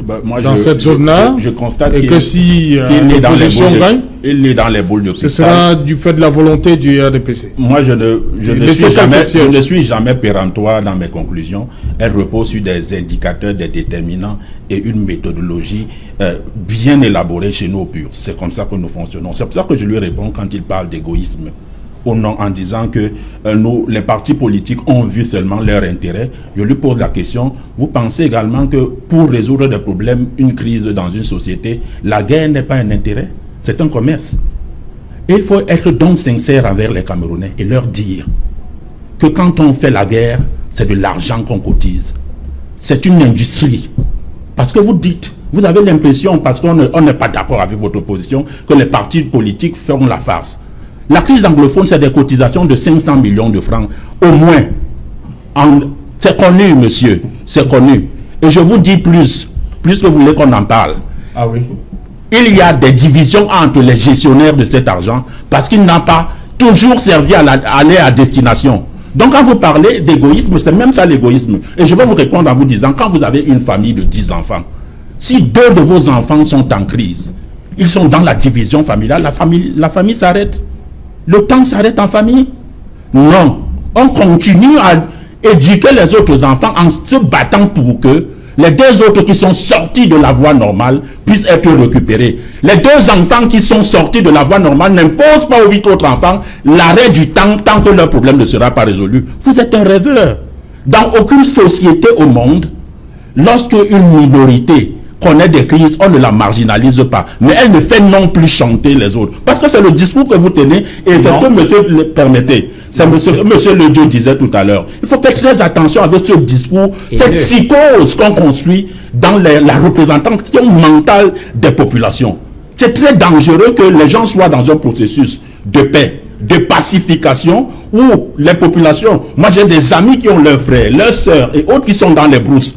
dans cette zone-là. Je constate et que si l'opposition gagne, il est dans les boules de cristal. Ce sera du fait de la volonté du RDPC. Moi, je ne suis jamais péremptoire dans mes conclusions. Elles reposent sur des indicateurs, des déterminants et une méthodologie bien élaborée chez nous au PUR. C'est comme ça que nous fonctionnons. C'est pour ça que je lui réponds quand il parle d'égoïsme. En disant que les partis politiques ont vu seulement leur intérêt. Je lui pose la question, vous pensez également que pour résoudre des problèmes, une crise dans une société, la guerre n'est pas un intérêt, c'est un commerce. Et il faut être donc sincère envers les Camerounais et leur dire que quand on fait la guerre, c'est de l'argent qu'on cotise. C'est une industrie. Parce que vous dites, vous avez l'impression, parce qu'on n'est pas d'accord avec votre position, que les partis politiques feront la farce. La crise anglophone, c'est des cotisations de 500 millions de francs, au moins. C'est connu, monsieur, c'est connu. Et je vous dis plus que vous voulez qu'on en parle. Ah oui. Il y a des divisions entre les gestionnaires de cet argent, parce qu'il n'a pas toujours servi à aller à destination. Donc quand vous parlez d'égoïsme, c'est même ça l'égoïsme. Et je vais vous répondre en vous disant, quand vous avez une famille de 10 enfants, si 2 de vos enfants sont en crise, ils sont dans la division familiale, la famille s'arrête. Le temps s'arrête en famille? Non. On continue à éduquer les autres enfants en se battant pour que les 2 autres qui sont sortis de la voie normale puissent être récupérés. Les 2 enfants qui sont sortis de la voie normale n'imposent pas aux 8 autres enfants l'arrêt du temps tant que leur problème ne sera pas résolu. Vous êtes un rêveur. Dans aucune société au monde, lorsque une minorité connaît des crises, on ne la marginalise pas. Mais elle ne fait non plus chanter les autres. Parce que c'est le discours que vous tenez et c'est ce que monsieur le permettez. C'est monsieur Le Dieu disait tout à l'heure. Il faut faire très attention avec ce discours, cette psychose qu'on construit dans la représentation mentale des populations. C'est très dangereux que les gens soient dans un processus de paix, de pacification, où les populations, moi j'ai des amis qui ont leurs frères, leurs sœurs et autres qui sont dans les brousses.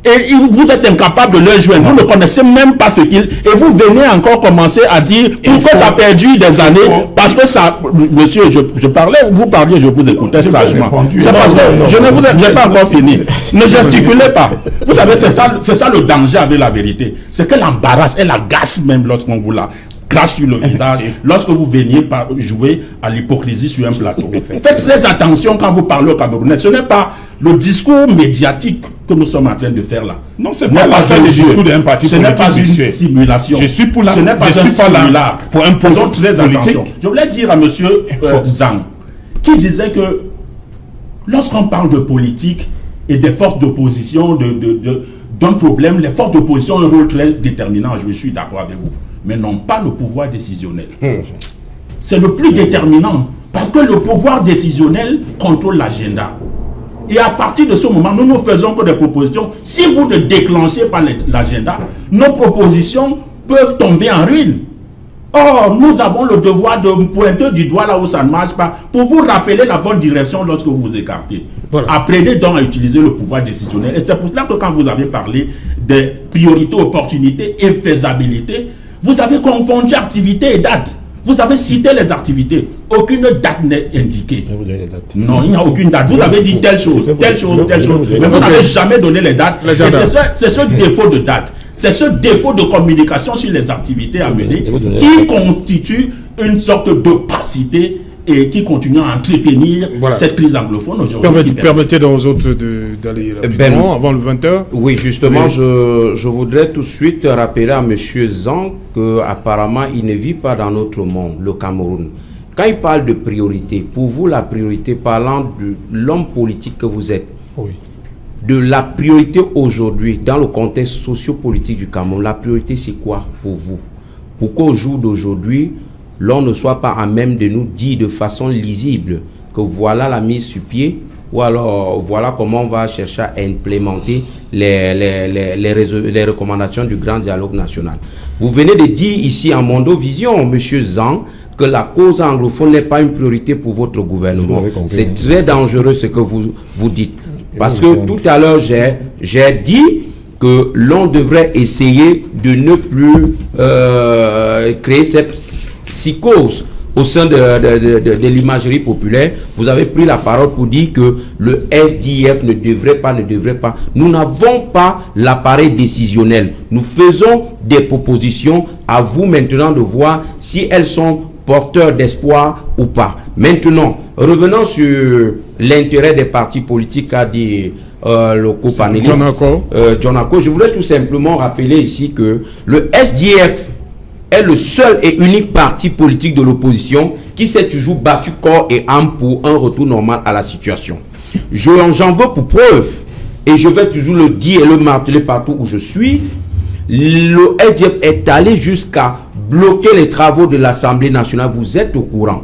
Et vous êtes incapable de leur joindre. Vous ne connaissez même pas ce qu'ils... Et vous venez encore commencer à dire pourquoi ça a perdu des années. Parce que ça... Monsieur, je parlais, vous parliez, je vous écoutais sagement. C'est parce que je ne vous ai pas encore fini. Ne gesticulez pas. Vous savez, c'est ça le danger avec la vérité. C'est qu'elle embarrasse, elle agace même lorsqu'on vous la crache sur le visage, lorsque vous veniez jouer à l'hypocrisie sur un plateau. Faites très attention quand vous parlez au Camerounais. Ce n'est pas le discours médiatique que nous sommes en train de faire là. Non, c'est pas la fin du discours d'un parti politique. Ce n'est pas une simulation. Je suis pour la. Ce n'est pas un simulacre. Pour un Faisons très politique. attention. Je voulais dire à monsieur Zhang, qui disait que lorsqu'on parle de politique et des forces d'opposition, d'un problème, les forces d'opposition ont un rôle très déterminant. Je suis d'accord avec vous. Mais n'ont pas le pouvoir décisionnel. C'est le plus déterminant. Parce que le pouvoir décisionnel contrôle l'agenda. Et à partir de ce moment, nous ne faisons que des propositions. Si vous ne déclenchez pas l'agenda, nos propositions peuvent tomber en ruine. Or, nous avons le devoir de pointer du doigt là où ça ne marche pas pour vous rappeler la bonne direction lorsque vous vous écartez. Voilà. Apprenez donc à utiliser le pouvoir décisionnel. Et c'est pour cela que quand vous avez parlé des priorités, opportunités et faisabilité, vous avez confondu activité et date. Vous avez cité les activités. Aucune date n'est indiquée. Non, il n'y a aucune date. Vous avez dit telle chose, telle chose, telle chose. Mais vous n'avez jamais donné les dates. Et c'est ce défaut de date. C'est ce défaut de communication sur les activités à mener qui constitue une sorte d'opacité et qui continue à entretenir cette crise anglophone aujourd'hui. Permettez donc aux autres d'aller rapidement avant le 20h. Oui, justement, je voudrais tout de suite rappeler à M. Zhang qu'apparemment, il ne vit pas dans notre monde, le Cameroun. Quand il parle de priorité, pour vous, la priorité, parlant de l'homme politique que vous êtes, de la priorité aujourd'hui, dans le contexte socio-politique du Cameroun, la priorité, c'est quoi pour vous? Pourquoi au jour d'aujourd'hui, l'on ne soit pas à même de nous dire de façon lisible que voilà la mise sur pied, ou alors voilà comment on va chercher à implémenter les recommandations du grand dialogue national. Vous venez de dire ici en Mondovision, M. Zhang, que la cause anglophone n'est pas une priorité pour votre gouvernement. C'est très dangereux ce que vous dites. Parce que tout à l'heure, j'ai dit que l'on devrait essayer de ne plus créer cette psychose au sein de l'imagerie populaire. Vous avez pris la parole pour dire que le SDF ne devrait pas. Nous n'avons pas l'appareil décisionnel. Nous faisons des propositions, à vous maintenant de voir si elles sont porteurs d'espoir ou pas. Maintenant, revenons sur l'intérêt des partis politiques, a dit le co-panéliste John Ako. Je voulais tout simplement rappeler ici que le SDF est le seul et unique parti politique de l'opposition qui s'est toujours battu corps et âme pour un retour normal à la situation. J'en veux pour preuve, et je vais toujours le dire et le marteler partout où je suis, le SDF est allé jusqu'à bloquer les travaux de l'Assemblée nationale. Vous êtes au courant.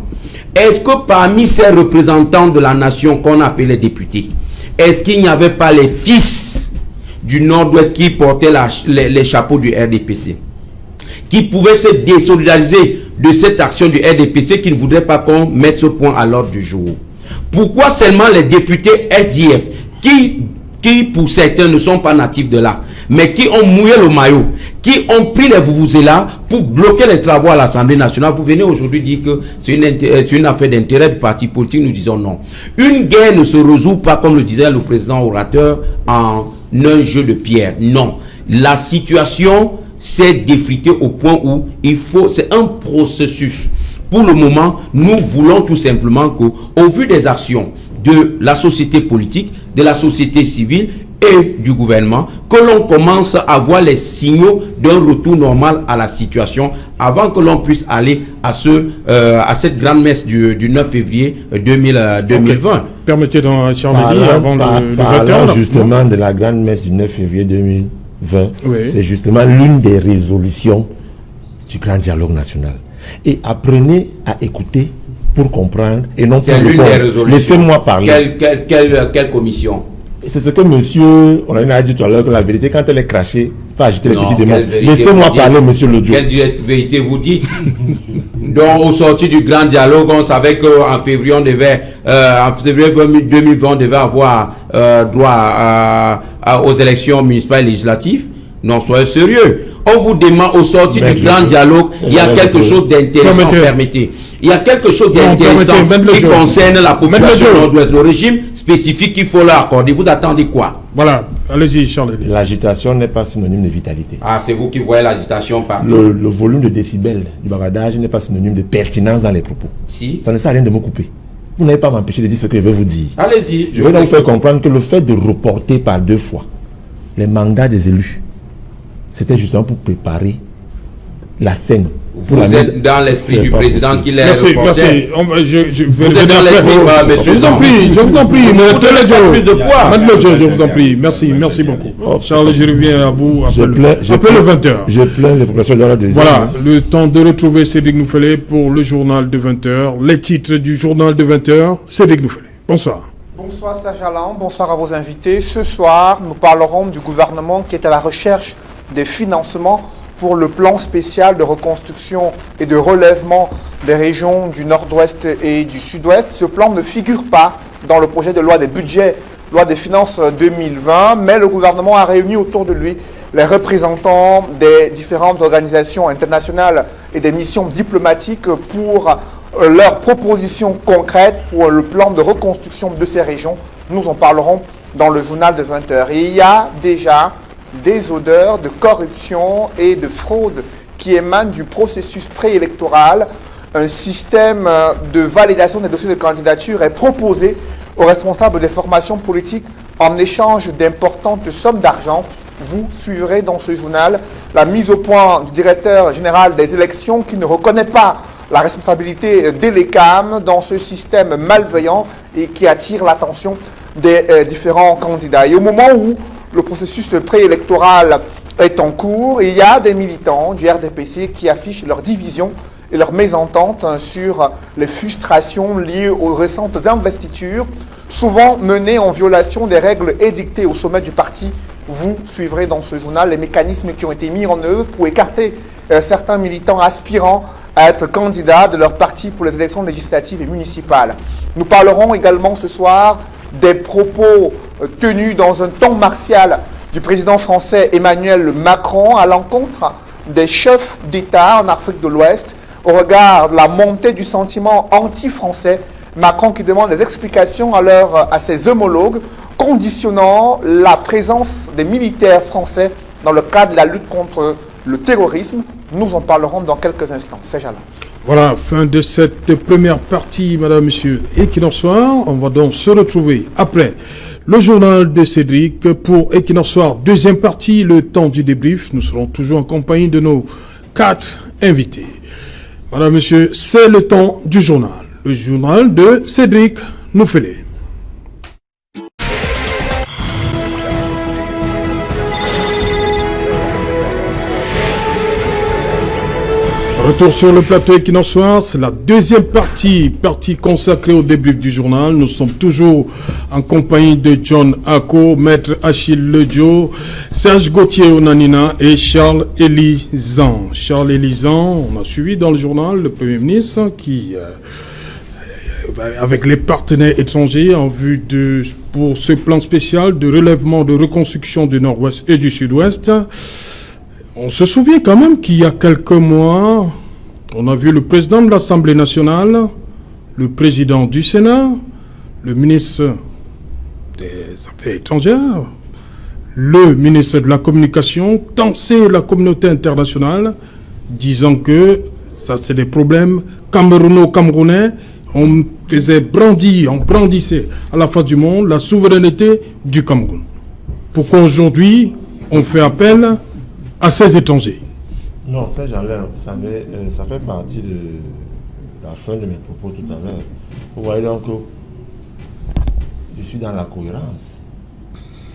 Est-ce que parmi ces représentants de la nation qu'on appelle les députés, est-ce qu'il n'y avait pas les fils du Nord-Ouest qui portaient les chapeaux du RDPC, qui pouvaient se désolidariser de cette action du RDPC, qui ne voudrait pas qu'on mette ce point à l'ordre du jour? Pourquoi seulement les députés SDF, qui pour certains ne sont pas natifs de là, mais qui ont mouillé le maillot, qui ont pris les vuvuzelas pour bloquer les travaux à l'Assemblée nationale, vous venez aujourd'hui dire que c'est une affaire d'intérêt du parti politique? Nous disons non. Une guerre ne se résout pas, comme le disait le président orateur, en un jeu de pierre. Non. La situation s'est défritée au point où c'est un processus. Pour le moment, nous voulons tout simplement qu'au vu des actions de la société politique, de la société civile et du gouvernement, que l'on commence à voir les signaux d'un retour normal à la situation avant que l'on puisse aller à cette grande messe du 9 février 2020. Permettez donc, Charles-Élie, avant le 21. Justement, de la grande messe du 9 février 2020, c'est justement l'une des résolutions du grand dialogue national. Et apprenez à écouter pour comprendre et non pas répondre. Laissez-moi parler. Quelle commission? Et c'est ce que monsieur, on a dit tout à l'heure, que la vérité, quand elle est crachée, il faut agiter les petits démons. Laissez-moi parler, monsieur Lodjo. Quelle vérité vous dites? Donc, au sortir du grand dialogue, on savait qu'en février, en février 2020, on devait avoir droit aux élections municipales et législatives. Non, soyez sérieux. On vous demande au sortir du grand dialogue, il y a quelque chose d'intéressant, permettez. Il y a quelque chose d'intéressant qui concerne la population nord-ouest, le régime spécifique qu'il faut leur accorder. Vous attendez quoi? Voilà, allez-y, Charles. L'agitation n'est pas synonyme de vitalité. Ah, c'est vous qui voyez l'agitation partout. Le volume de décibels du bavardage n'est pas synonyme de pertinence dans les propos. Si. Ça ne sert à rien de me couper. Vous n'avez pas m'empêcher de dire ce que je vais vous dire. Allez-y. Je vais donc vous faire comprendre que le fait de reporter par 2 fois les mandats des élus, c'était justement pour préparer la scène. Vous êtes dans l'esprit du président qui l'a reporté. Merci. Vous êtes dans l'esprit, monsieur. Je vous en prie. Je vous en prie. Merci beaucoup. Charles, je reviens à vous après le 20h. Je plains les populations de la deuxième. Voilà, le temps de retrouver Cédric Noufélé pour le journal de 20h. Les titres du journal de 20h, Cédric Noufélé. Bonsoir. Bonsoir Serge Alain, bonsoir à vos invités. Ce soir, nous parlerons du gouvernement qui est à la recherche des financements pour le plan spécial de reconstruction et de relèvement des régions du nord-ouest et du sud-ouest. Ce plan ne figure pas dans le projet de loi des budgets, loi des finances 2020, mais le gouvernement a réuni autour de lui les représentants des différentes organisations internationales et des missions diplomatiques pour leurs propositions concrètes pour le plan de reconstruction de ces régions. Nous en parlerons dans le journal de 20h. Et il y a déjà des odeurs de corruption et de fraude qui émanent du processus préélectoral. Un système de validation des dossiers de candidature est proposé aux responsables des formations politiques en échange d'importantes sommes d'argent. Vous suivrez dans ce journal la mise au point du directeur général des élections qui ne reconnaît pas la responsabilité des l'ECAM dans ce système malveillant et qui attire l'attention des différents candidats. Et au moment où le processus préélectoral est en cours, il y a des militants du RDPC qui affichent leur division et leur mésentente sur les frustrations liées aux récentes investitures, souvent menées en violation des règles édictées au sommet du parti. Vous suivrez dans ce journal les mécanismes qui ont été mis en œuvre pour écarter certains militants aspirant à être candidats de leur parti pour les élections législatives et municipales. Nous parlerons également ce soir des propos tenus dans un ton martial du président français Emmanuel Macron à l'encontre des chefs d'État en Afrique de l'Ouest au regard de la montée du sentiment anti-français. Macron qui demande des explications à ses homologues, conditionnant la présence des militaires français dans le cadre de la lutte contre le terrorisme. Nous en parlerons dans quelques instants. C'est Jala. Voilà, fin de cette première partie, madame, monsieur. Et qu'il en soit, on va donc se retrouver après le journal de Cédric pour Equinox Soir, deuxième partie, le temps du débrief. Nous serons toujours en compagnie de nos 4 invités. Madame, monsieur, c'est le temps du journal. Le journal de Cédric Noufélé. Retour sur le plateau Equinox Soir, c'est la deuxième partie consacrée au débrief du journal. Nous sommes toujours en compagnie de John Ako, Maître Achille Lodjo, Serge Gauthier Onanina et Charles Elisan. Charles Elisan, on a suivi dans le journal le Premier ministre qui, avec les partenaires étrangers en vue pour ce plan spécial de relèvement, de reconstruction du Nord-Ouest et du Sud-Ouest. On se souvient quand même qu'il y a quelques mois, on a vu le président de l'Assemblée nationale, le président du Sénat, le ministre des Affaires étrangères, le ministre de la Communication tenser la communauté internationale, disant que ça c'est des problèmes camerouno-camerounais. On brandissait à la face du monde la souveraineté du Cameroun. Pourquoi aujourd'hui on fait appel à ces étrangers? Non, ça, ça fait partie de la fin de mes propos tout à l'heure. Vous voyez donc que je suis dans la cohérence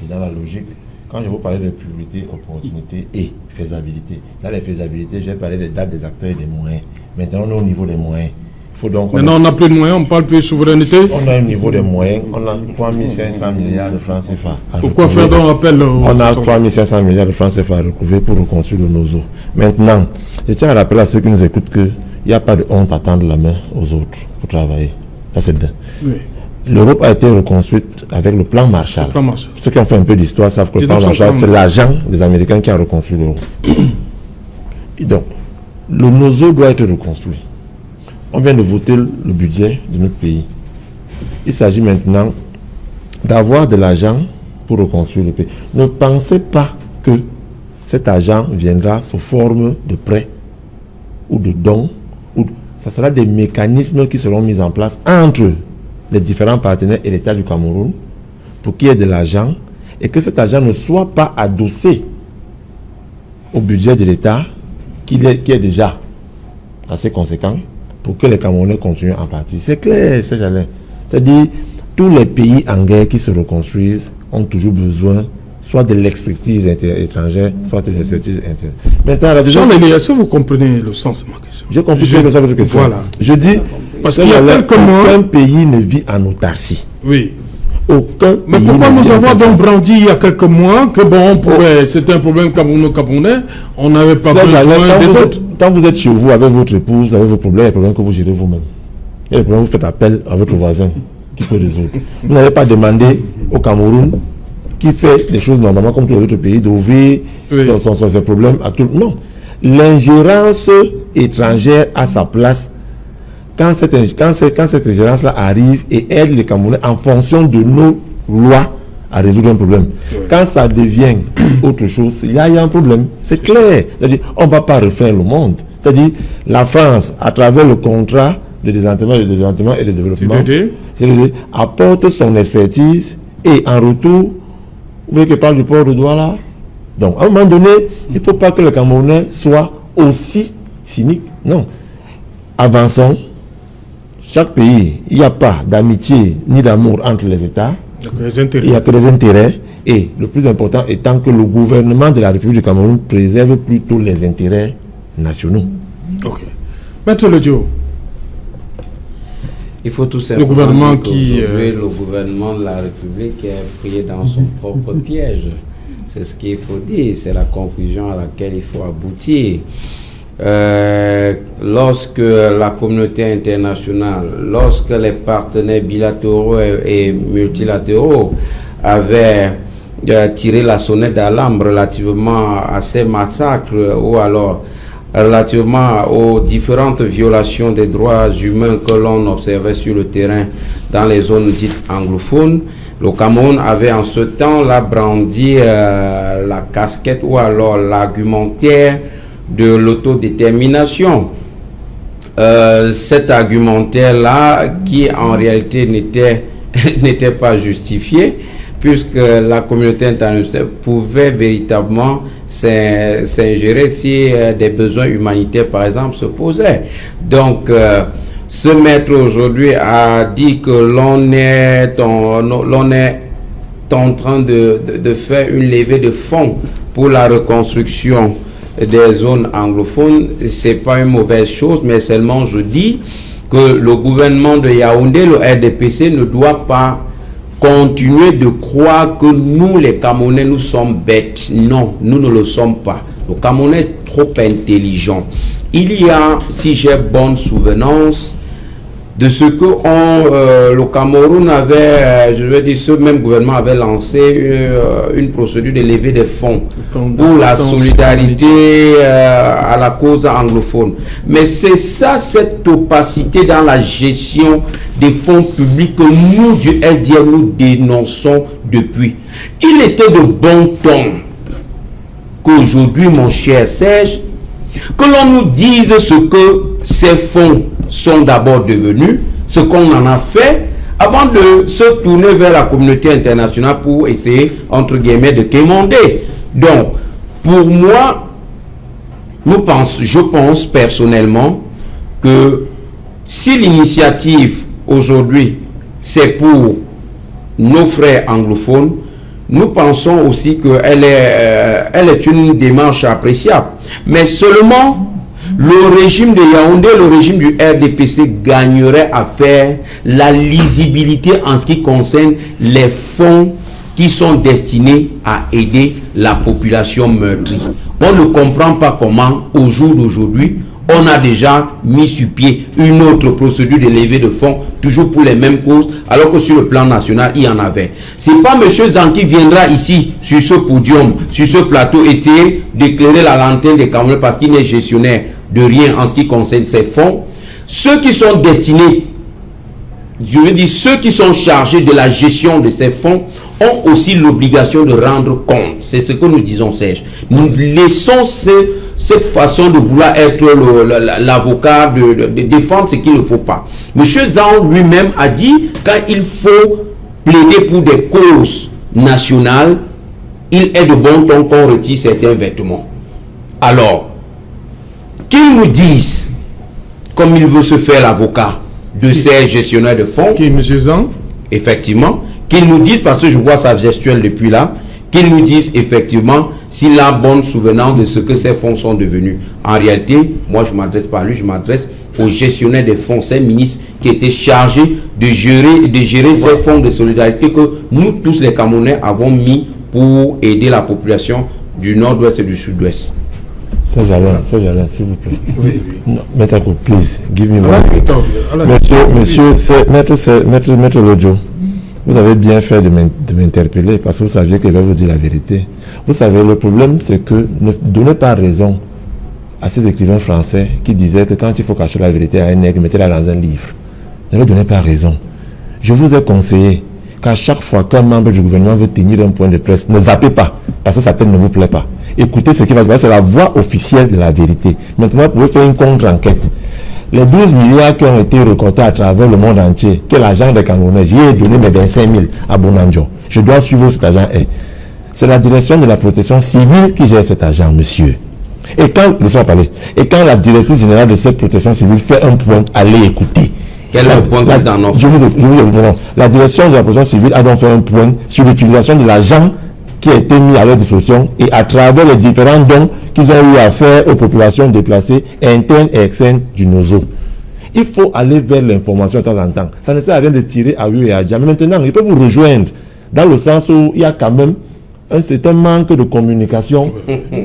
et dans la logique. Quand je vous parlais de priorité, opportunité et faisabilité, dans les faisabilités, j'ai parlé des dates, des acteurs et des moyens. Maintenant, on est au niveau des moyens. faut donc... Maintenant, on n'a plus de moyens, on parle plus de souveraineté. On a un niveau de moyens, on a 3500 milliards de francs CFA. Pourquoi faire donc appel On a 3500 milliards de francs CFA à recouvrir pour reconstruire le NOZO. Maintenant, je tiens à rappeler à ceux qui nous écoutent qu'il n'y a pas de honte à tendre la main aux autres pour travailler. Ça, c'est bien. Oui. L'Europe a été reconstruite avec le plan Marshall. Ceux qui ont fait un peu d'histoire savent que le plan Marshall, c'est l'argent des Américains qui a reconstruit l'Europe. Et donc, le NOZO doit être reconstruit. On vient de voter le budget de notre pays. Il s'agit maintenant d'avoir de l'argent pour reconstruire le pays. Ne pensez pas que cet argent viendra sous forme de prêts ou de dons. Ça sera des mécanismes qui seront mis en place entre les différents partenaires et l'État du Cameroun pour qu'il y ait de l'argent et que cet argent ne soit pas adossé au budget de l'État qui est déjà assez conséquent pour que les Camerounais continuent en partie. C'est clair, c'est Jalin. C'est-à-dire, tous les pays en guerre qui se reconstruisent ont toujours besoin soit de l'expertise étrangère, soit de l'expertise interne. Maintenant, est-ce que vous comprenez le sens de ma question? J'ai compris le sens de votre question. Voilà. Je dis, parce qu'il y a quelques mois... Aucun pays ne vit en autarcie. Oui. Aucun Mais pourquoi nous avons donc brandi il y a quelques mois que bon, on pouvait, c'était un problème camerounais, on n'avait pas besoin des autres. Quand vous êtes chez vous avec votre épouse, avec vos problèmes, il y a des problèmes que vous gérez vous-même. Il y a des problèmes, vous faites appel à votre voisin qui peut résoudre. Vous n'allez pas demander au Cameroun, qui fait des choses normalement comme tous les autres pays, d'ouvrir ses problèmes à tout. Non. L'ingérence étrangère a sa place quand cette ingérence-là arrive et aide les Camerounais en fonction de nos lois à résoudre un problème. Quand ça devient autre chose, il y a un problème. C'est clair. C'est-à-dire, on ne va pas refaire le monde. C'est-à-dire, la France, à travers le contrat de désenclavement et de développement, apporte son expertise et en retour, vous voulez que je parle du port de Douala? Donc, à un moment donné, il ne faut pas que les Camerounais soient aussi cyniques. Non. Avançons. Chaque pays, il n'y a pas d'amitié ni d'amour entre les États. Il n'y a que des intérêts. Et le plus important étant que le gouvernement de la République du Cameroun préserve plutôt les intérêts nationaux. Ok. Maître Ledio. Il faut tout simplement le gouvernement le gouvernement de la République est pris dans son propre piège. C'est ce qu'il faut dire, c'est la conclusion à laquelle il faut aboutir. Lorsque la communauté internationale, lorsque les partenaires bilatéraux et multilatéraux avaient tiré la sonnette d'alarme relativement à ces massacres ou alors relativement aux différentes violations des droits humains que l'on observait sur le terrain dans les zones dites anglophones, le Cameroun avait en ce temps-là brandi la casquette ou alors l'argumentaire de l'autodétermination. Cet argumentaire-là, qui en réalité n'était pas justifié, puisque la communauté internationale pouvait véritablement s'ingérer si des besoins humanitaires, par exemple, se posaient. Donc, se mettre aujourd'hui à dire que l'on est en train de faire une levée de fonds pour la reconstruction des zones anglophones, c'est pas une mauvaise chose, mais seulement je dis que le gouvernement de Yaoundé, le RDPC, ne doit pas continuer de croire que nous, les Camerounais, nous sommes bêtes. Non, nous ne le sommes pas. Le Camerounais est trop intelligent. Il y a, si j'ai bonne souvenance, de ce que le Cameroun avait, je vais dire, ce même gouvernement avait lancé une procédure de levée des fonds pour la solidarité à la cause anglophone. Mais c'est ça, cette opacité dans la gestion des fonds publics que nous, du LDR, nous dénonçons depuis. Il était de bon ton qu'aujourd'hui, mon cher Serge, que l'on nous dise ce que ces fonds sont d'abord devenus, ce qu'on en a fait, avant de se tourner vers la communauté internationale pour essayer, entre guillemets, de quémander. Donc, pour moi, je pense personnellement que si l'initiative aujourd'hui, c'est pour nos frères anglophones, nous pensons aussi qu'elle est une démarche appréciable. Mais seulement, Le régime de Yaoundé, le régime du RDPC gagnerait à faire la lisibilité en ce qui concerne les fonds qui sont destinés à aider la population meurtrie. On ne comprend pas comment, au jour d'aujourd'hui, on a déjà mis sur pied une autre procédure de levée de fonds, toujours pour les mêmes causes, alors que sur le plan national, il y en avait. C'est pas M. Zan qui viendra ici, sur ce podium, sur ce plateau, essayer d'éclairer la lanterne des Camerounais parce qu'il n'est gestionnaire de rien en ce qui concerne ces fonds. Ceux qui sont destinés, je veux dire, ceux qui sont chargés de la gestion de ces fonds ont aussi l'obligation de rendre compte. C'est ce que nous disons, Serge. Nous laissons cette façon de vouloir être l'avocat, de défendre ce qu'il ne faut pas. M. Zan lui-même a dit, quand il faut plaider pour des causes nationales, il est de bon ton qu'on retire certains vêtements. Alors, qu'ils nous disent, comme il veut se faire l'avocat de ces gestionnaires de fonds, Qui est M. Zan? Effectivement, qu'ils nous disent, parce que je vois sa gestuelle depuis là, qu'ils nous disent effectivement s'il a bonne souvenance de ce que ces fonds sont devenus. En réalité, moi je ne m'adresse pas à lui, je m'adresse aux gestionnaires des fonds, ces ministres qui étaient chargés de gérer ces fonds de solidarité que nous tous les Camerounais avons mis pour aider la population du nord-ouest et du sud-ouest. Serge Alain, s'il vous plaît. Oui. No, Maître, please, give me one minute. Maître Lodjo, vous avez bien fait de m'interpeller parce que vous saviez que je vais vous dire la vérité. Vous savez, le problème, c'est que ne donnez pas raison à ces écrivains français qui disaient que quand il faut cacher la vérité à un nègre, mettez-la dans un livre. Ne lui donnez pas raison. Je vous ai conseillé qu'à chaque fois qu'un membre du gouvernement veut tenir un point de presse, ne zappez pas, parce que sa tête ne vous plaît pas. Écoutez ce qui va se passer, c'est la voix officielle de la vérité. Maintenant, vous pouvez faire une contre-enquête. Les 12 milliards qui ont été récoltés à travers le monde entier, que l'agent des Camerounais, j'y ai donné mes 25 000 à Bonanjo. Je dois suivre où cet agent est. C'est la direction de la protection civile qui gère cet agent, monsieur. Et quand, laissez-moi parler, et quand la directrice générale de cette protection civile fait un point, allez écouter. Quel est le point que dans notre... Je vous la direction de la protection civile a donc fait un point sur l'utilisation de l'argent qui a été mis à leur disposition et à travers les différents dons qu'ils ont eu à faire aux populations déplacées internes et externes du NOZO. Il faut aller vers l'information de temps en temps. Ça ne sert à rien de tirer à eux et à Dia. Mais maintenant, ils peuvent vous rejoindre dans le sens où il y a quand même un certain manque de communication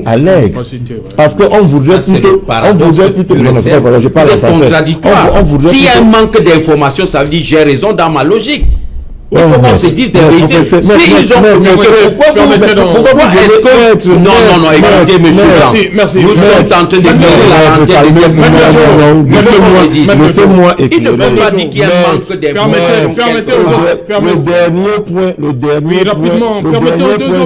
à l'aide. Parce qu'on voudrait plutôt... Je parle contradictoire. S'il y a un manque d'information, ça veut dire j'ai raison dans ma logique. Il faut qu'on se dise des vérités. S'ils ont pourquoi est-ce que... Non, écoutez, monsieur Jean, nous sommes en train de donner la lanterne des Laissez-moi écouter. Il ne peut pas dire qu'il y a un manque d'information. Le dernier point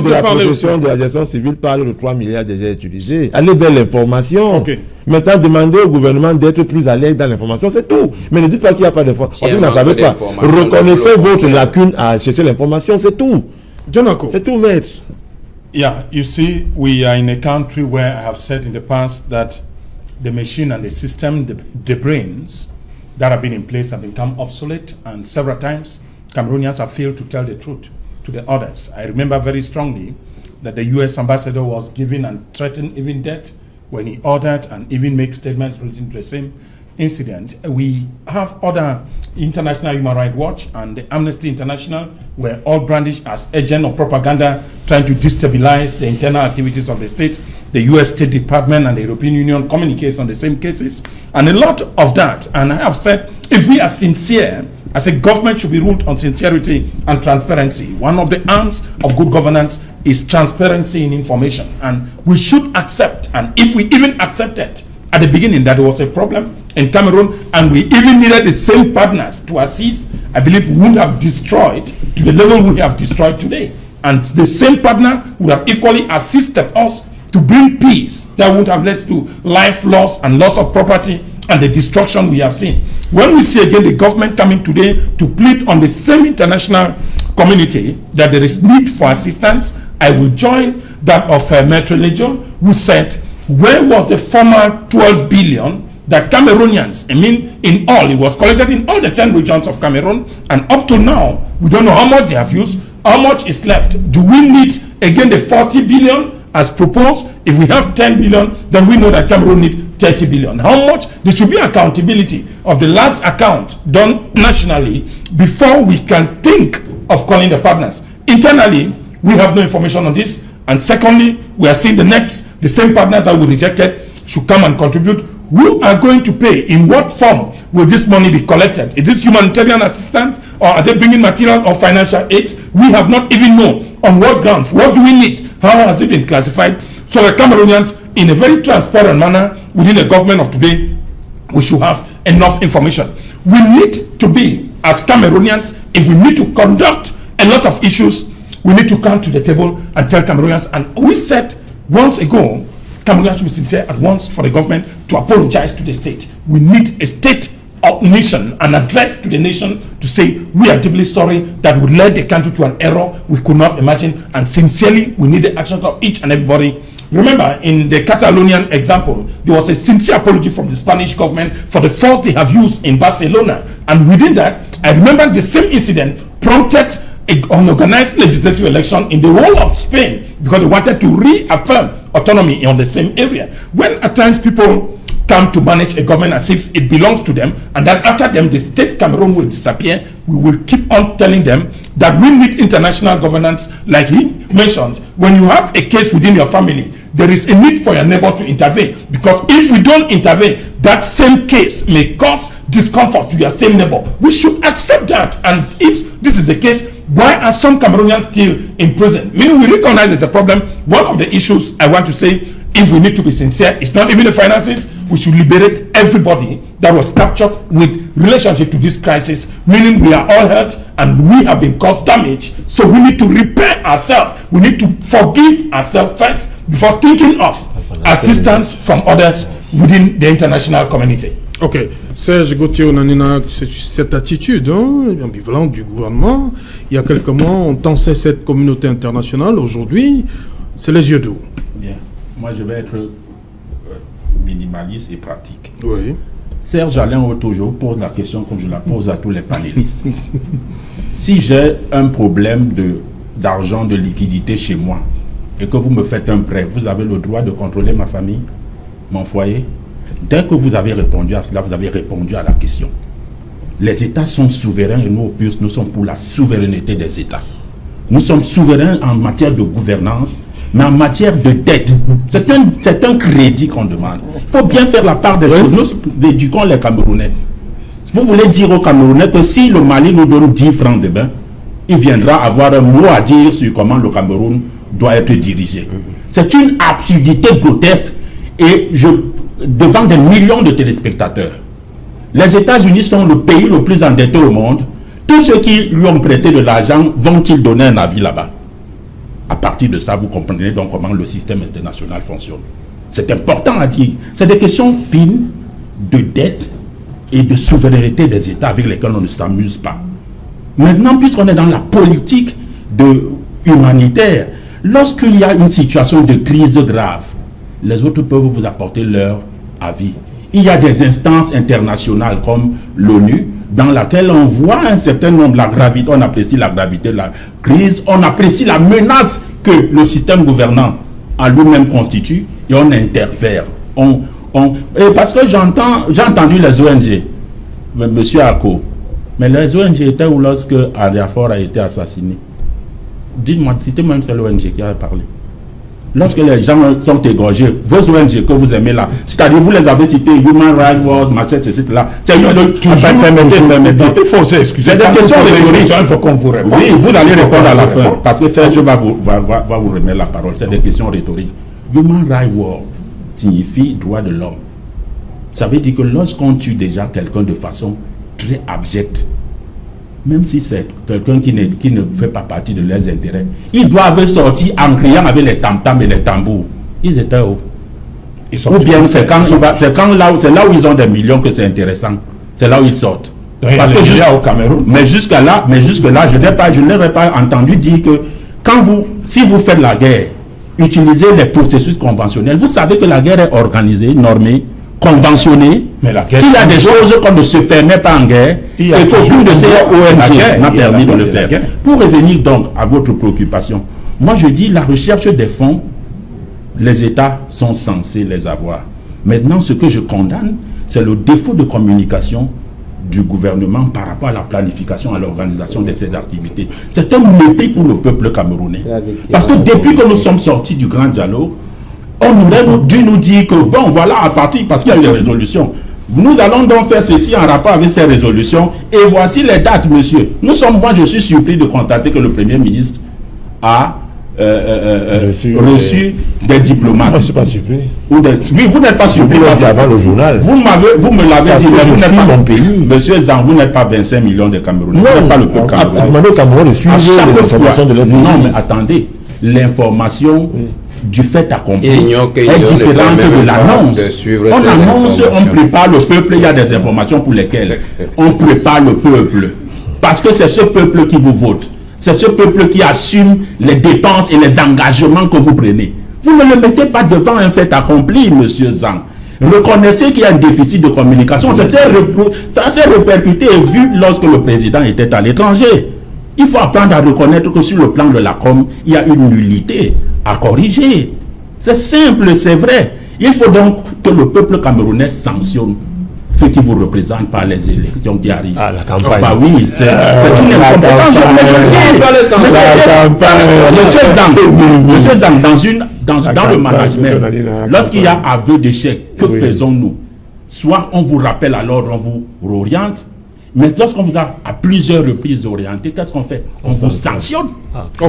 de la protection de la gestion civile parle de 3 milliards déjà utilisés. Allez vers l'information. Maintenant, demandez au gouvernement d'être plus à l'aise dans l'information, c'est tout. Mais ne dites pas qu'il n'y a pas d'information. Parce que vous n'en savez pas. Reconnaissez votre lacune à chercher l'information, c'est tout. C'est tout, maître. Yeah, you see, we are in a country where I have said in the past that the machine and the system, the brains that have been in place have become obsolete, and several times Cameroonians have failed to tell the truth to the others. I remember very strongly that the US ambassador was given and threatened even death when he ordered and even make statements relating to the same incident. We have other International Human Rights Watch and the Amnesty International were all brandished as agent of propaganda trying to destabilize the internal activities of the state. The US State Department and the European Union communicates on the same cases. And a lot of that, and I have said, if we are sincere, as a government should be ruled on sincerity and transparency. One of the arms of good governance is transparency in information. And we should accept, and if we even accepted at the beginning that there was a problem in Cameroon, and we even needed the same partners to assist, I believe we would have destroyed to the level we have destroyed today. And the same partner would have equally assisted us to bring peace that would have led to life loss and loss of property and the destruction we have seen. When we see again the government coming today to plead on the same international community that there is need for assistance, I will join that of Maitre Legion, who said, where was the former 12 billion that Cameroonians, I mean, in all, it was collected in all the 10 regions of Cameroon, and up to now, we don't know how much they have used, how much is left. Do we need, again, the 40 billion as proposed. If we have 10 billion, then we know that Cameroon needs 30 billion. How much? There should be accountability of the last account done nationally before we can think of calling the partners. Internally, we have no information on this. And secondly, we are seeing the same partners that we rejected should come and contribute. Who are going to pay? In what form will this money be collected? Is this humanitarian assistance, or are they bringing material or financial aid? We have not even known on what grounds. What do we need? How has it been classified? So the Cameroonians, in a very transparent manner, within the government of today, we should have enough information. We need to be, as Cameroonians, if we need to conduct a lot of issues, we need to come to the table and tell Cameroonians. And we said once ago, Cameroonians should be sincere at once for the government to apologize to the state. We need a state of nation, an address to the nation to say we are deeply sorry that we led the country to an error we could not imagine, and sincerely we need the actions of each and everybody. Remember, in the Catalonian example, there was a sincere apology from the Spanish government for the force they have used in Barcelona, and within that, I remember the same incident prompted an organized legislative election in the whole of Spain because they wanted to reaffirm autonomy on the same area. When at times people come to manage a government as if it belongs to them, and that after them the state Cameroon will disappear, we will keep on telling them that we need international governance. Like he mentioned, when you have a case within your family, there is a need for your neighbor to intervene, because if we don't intervene, that same case may cause discomfort to your same neighbor. We should accept that. And if this is the case, why are some Cameroonians still in prison? Meaning we recognize there's a problem. One of the issues I want to say, if we need to be sincere, it's not even the finances. We should liberate everybody that was captured with relationship to this crisis, meaning we are all hurt and we have been caused damage. So we need to repair ourselves. We need to forgive ourselves first before thinking of assistance from others within the international community. Ok. Serge Gauthier Onanina, cette attitude ambivalente du gouvernement, il y a quelques mois, on tensait cette communauté internationale. Aujourd'hui, c'est les yeux doux. Bien. Moi, je vais être minimaliste et pratique. Oui. Serge Alain Otojo pose la question comme je la pose à tous les panélistes. Si j'ai un problème d'argent, de liquidité chez moi, et que vous me faites un prêt, vous avez le droit de contrôler ma famille, mon foyer? Dès que vous avez répondu à cela, vous avez répondu à la question. Les États sont souverains et nous, au PURS, nous sommes pour la souveraineté des États. Nous sommes souverains en matière de gouvernance, mais en matière de dette, c'est un crédit qu'on demande. Il faut bien faire la part des choses. Nous éduquons les Camerounais. Vous voulez dire aux Camerounais que si le Mali nous donne 10 francs de bain, il viendra avoir un mot à dire sur comment le Cameroun doit être dirigé. C'est une absurdité grotesque et devant des millions de téléspectateurs. Les États-Unis sont le pays le plus endetté au monde. Tous ceux qui lui ont prêté de l'argent vont-ils donner un avis là-bas? À partir de ça, vous comprenez donc comment le système international fonctionne. C'est important à dire. C'est des questions fines de dette et de souveraineté des États avec lesquels on ne s'amuse pas. Maintenant, puisqu'on est dans la politique humanitaire, lorsqu'il y a une situation de crise grave, les autres peuvent vous apporter leur avis. Il y a des instances internationales comme l'ONU dans laquelle on voit un certain nombre, la gravité, on apprécie la gravité de la crise, on apprécie la menace que le système gouvernant en lui-même constitue et on interfère. Et parce que j'ai entendu les ONG, Monsieur Ako, mais les ONG étaient où lorsque Ariafor a été assassiné? Dites-moi, c'était même l'ONG qui a parlé. Lorsque les gens sont égorgés, vos ONG que vous aimez là, c'est-à-dire vous les avez cités, Human Rights Watch, machin, c'est là. C'est une il faut s'excuser. C'est des questions rhétoriques. Il faut qu'on vous réponde. Oui, vous allez répondre à la fin, parce que Serge va vous remettre la parole. C'est des questions rhétoriques. Human Rights Watch signifie droit de l'homme. Ça veut dire que lorsqu'on tue déjà quelqu'un de façon très abjecte, même si c'est quelqu'un qui ne fait pas partie de leurs intérêts, ils doivent sortir en criant avec les tam-tams et les tambours. Ils étaient où? Ou bien c'est là où ils ont des millions que c'est intéressant. C'est là où ils sortent. Parce que au Cameroun. Mais jusque-là, je n'aurais pas entendu dire que si vous faites la guerre, utilisez les processus conventionnels. Vous savez que la guerre est organisée, normée, conventionnée, qu'il y a des choses qu'on ne se permet pas en guerre et qu'aucune de ces ONG n'a permis de le faire. Pour revenir donc à votre préoccupation, moi je dis la recherche des fonds les États sont censés les avoir. Maintenant, ce que je condamne, c'est le défaut de communication du gouvernement par rapport à la planification, à l'organisation de ces activités. C'est un mépris pour le peuple camerounais. Parce que depuis que nous sommes sortis du grand dialogue, on aurait dû nous dire que, bon, voilà, à partir, parce qu'il y a eu des résolutions, nous allons donc faire ceci en rapport avec ces résolutions, et voici les dates, monsieur. Moi, je suis surpris de constater que le Premier ministre a reçu des diplomates. Moi, je ne suis pas surpris. Oui, vous n'êtes pas surpris. Vous avant le journal. Vous me l'avez dit, mais vous n'êtes pas mon pays. Monsieur Zang, vous n'êtes pas 25 millions de Camerounais. Vous n'êtes pas le peuple camerounais. Au Cameroun, l'information de leur pays. Non, mais attendez, l'information du fait accompli est différente de l'annonce. On annonce, on prépare le peuple, il y a des informations pour lesquelles on prépare le peuple. Parce que c'est ce peuple qui vous vote. C'est ce peuple qui assume les dépenses et les engagements que vous prenez. Vous ne le mettez pas devant un fait accompli, monsieur Zang. Reconnaissez qu'il y a un déficit de communication. Ça s'est répercuté et vu lorsque le président était à l'étranger. Il faut apprendre à reconnaître que sur le plan de la com, il y a une nullité à corriger. C'est simple, c'est vrai. Il faut donc que le peuple camerounais sanctionne ceux qui vous représentent par les élections qui arrivent. Ah, la campagne. Bah oui, c'est une incompétence. Monsieur Zang, dans le management, lorsqu'il y a aveu d'échec, que faisons-nous? Soit on vous rappelle à l'ordre, on vous réoriente, mais lorsqu'on vous a à plusieurs reprises orienté, qu'est-ce qu'on fait? On vous sanctionne.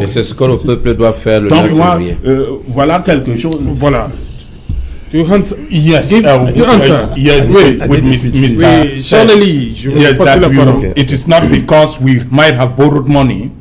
Et c'est ce que le peuple doit faire le 9 février. Voilà quelque chose. Voilà. Yes, with Mr. Charlie, yes, that it is not because we might have borrowed money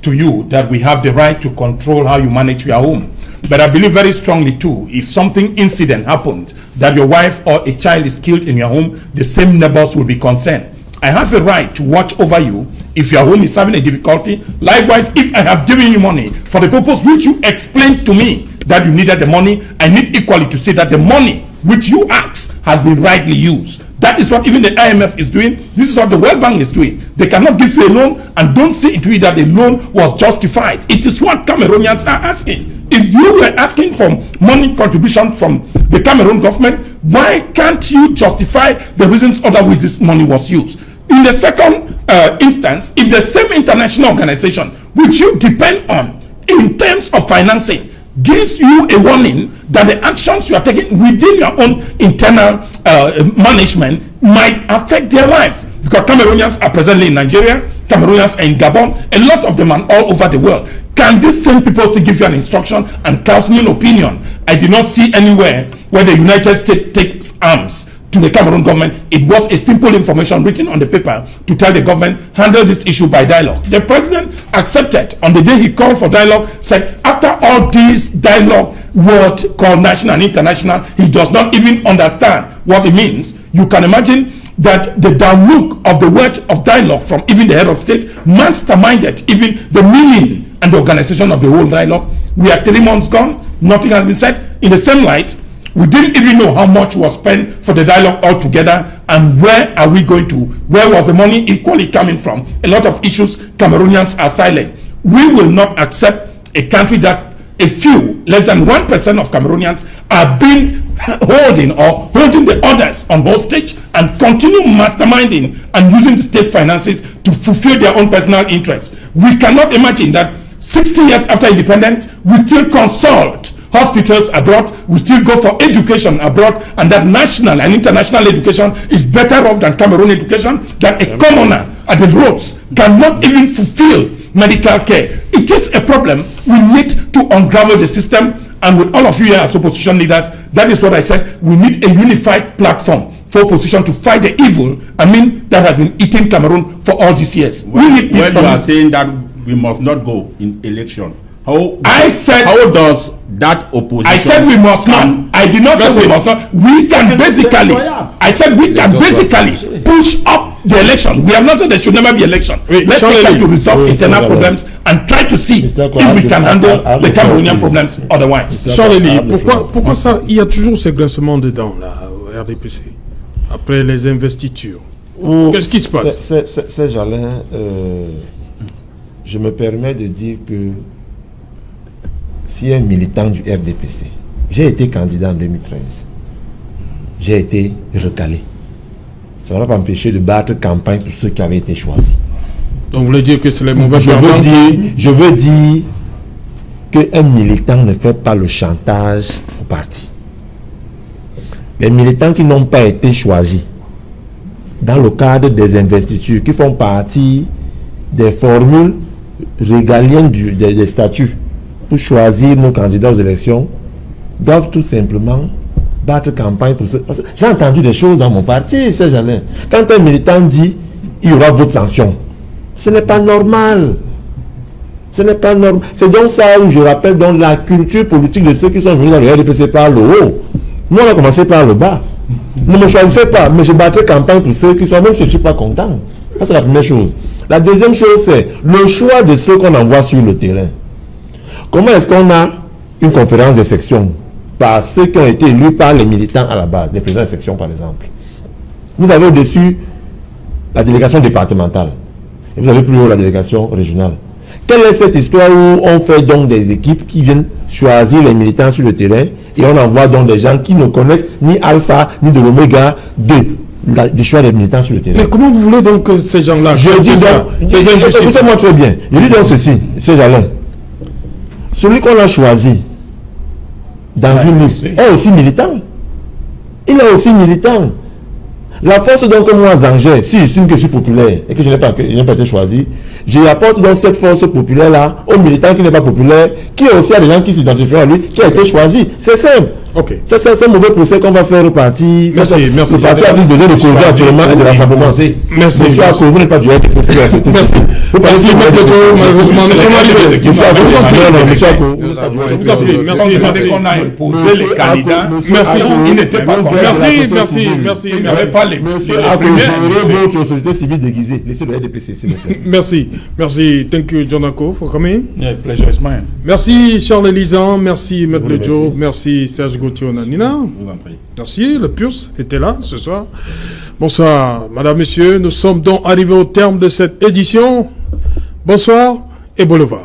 to you that we have the right to control how you manage your home. But I believe very strongly too, if something incident happened, that your wife or a child is killed in your home, the same neighbors will be concerned. I have the right to watch over you if your home is having a difficulty. Likewise, if I have given you money for the purpose which you explained to me that you needed the money, I need equally to say that the money which you asked has been rightly used. That is what even the IMF is doing. This is what the World Bank is doing. They cannot give you a loan and don't see into it that the loan was justified. It is what Cameroonians are asking. If you were asking for money contribution from the Cameroon government, why can't you justify the reasons under which this money was used? In the second instance, if the same international organization which you depend on in terms of financing gives you a warning that the actions you are taking within your own internal management might affect their life, because Cameroonians are presently in Nigeria, Cameroonians are in Gabon, a lot of them are all over the world. Can these same people still give you an instruction and counseling opinion? I did not see anywhere where the United States takes arms to the Cameroon government. It was a simple information written on the paper to tell the government, handle this issue by dialogue. The president accepted on the day he called for dialogue, said after all this dialogue, word called national and international, he does not even understand what it means. You can imagine that the downlook of the word of dialogue from even the head of state masterminded even the meaning and the organization of the whole dialogue. We are 3 months gone, nothing has been said. In the same light, we didn't even know how much was spent for the dialogue altogether, and where are we going to? Where was the money equally coming from? A lot of issues, Cameroonians are silent. We will not accept a country that a few, less than 1% of Cameroonians are being holding the others on hostage and continue masterminding and using the state finances to fulfill their own personal interests. We cannot imagine that 60 years after independence, we still consult hospitals abroad, we still go for education abroad, and that national and international education is better off than Cameroon education, that a commoner at the roads cannot even fulfill medical care. It is a problem. We need to unravel the system, and with all of you here as opposition leaders, that is what I said, we need a unified platform for opposition to fight the evil, that has been eating Cameroon for all these years. When you are saying that we must not go in election, how does that opposition? I said we must not. I did not say we must not. We can basically. I said we can basically push up the election. We have not said there should never be election. Let's try to resolve internal problems and try to see if we can handle the Cameroonian problems otherwise. Charlie, pourquoi ça? Il y a toujours ces grincements dedans là, au RDPC après les investitures. Qu'est-ce qui se passe? C'est Jalin. Je me permets de dire que si un militant du RDPC J'ai été candidat en 2013. J'ai été recalé. Ça ne va pas m'empêcher de battre campagne pour ceux qui avaient été choisis. Donc vous voulez dire que c'est les mauvais je veux dire qu'un militant ne fait pas le chantage au parti. Les militants qui n'ont pas été choisis dans le cadre des investitures, qui font partie des formules régaliennes des statuts pour choisir nos candidats aux élections, doivent tout simplement battre campagne pour ça. J'ai entendu des choses dans mon parti, Serge Alain. Quand un militant dit il y aura votre sanction, ce n'est pas normal. Ce n'est pas normal. C'est donc ça où je rappelle donc la culture politique de ceux qui sont venus dans le RDPC par le haut. Nous on a commencé par le bas. Ne me choisissez pas, mais je battrai campagne pour ceux qui sont, même si je ne suis pas content. Ça c'est la première chose. La deuxième chose, c'est le choix de ceux qu'on envoie sur le terrain. Comment est-ce qu'on a une conférence de section par ceux qui ont été élus par les militants à la base, les présidents de section par exemple? Vous avez au-dessus la délégation départementale et vous avez plus haut la délégation régionale. Quelle est cette histoire où on fait donc des équipes qui viennent choisir les militants sur le terrain et on envoie donc des gens qui ne connaissent ni alpha ni de l'oméga du choix des militants sur le terrain? Mais comment vous voulez donc que ces gens-là... Je dis donc, écoutez-moi très bien, je dis donc ceci, c'est Alain. Celui qu'on a choisi dans une liste est aussi militant. Il est aussi militant. La force donc que moi, Zanger, si j'estime que je suis populaire et que je n'ai pas été choisi, je apporte donc cette force populaire-là aux militants qui n'est pas populaire, qui aussi a des gens qui s'identifient à lui, qui a été choisi. C'est simple. Ok. C'est un mauvais procès qu'on va faire au parti. Merci. Le parti a besoin de causer actuellement et de rassemblement. Merci. Monsieur Akou, vous n'êtes pas du RDPC. Merci. Merci, M. Lejo. Malheureusement, nous sommes arrivés. Monsieur Akou, je vous en prie. Merci. On a imposé les candidats. Merci. Ils n'étaient pas Merci. Il n'y avait pas les votre société civile déguisée. Laissez le RDPC, s'il vous plaît. Merci. Thank you, John Ako, for coming. Yeah, pleasure is mine. Merci, Charles Elisan. Merci, M. Lejo. Merci, Serge Gauthier Nanina. Je vous en prie. Merci, le PURS était là ce soir. Bonsoir, madame, messieurs. Nous sommes donc arrivés au terme de cette édition. Bonsoir et bon revoir.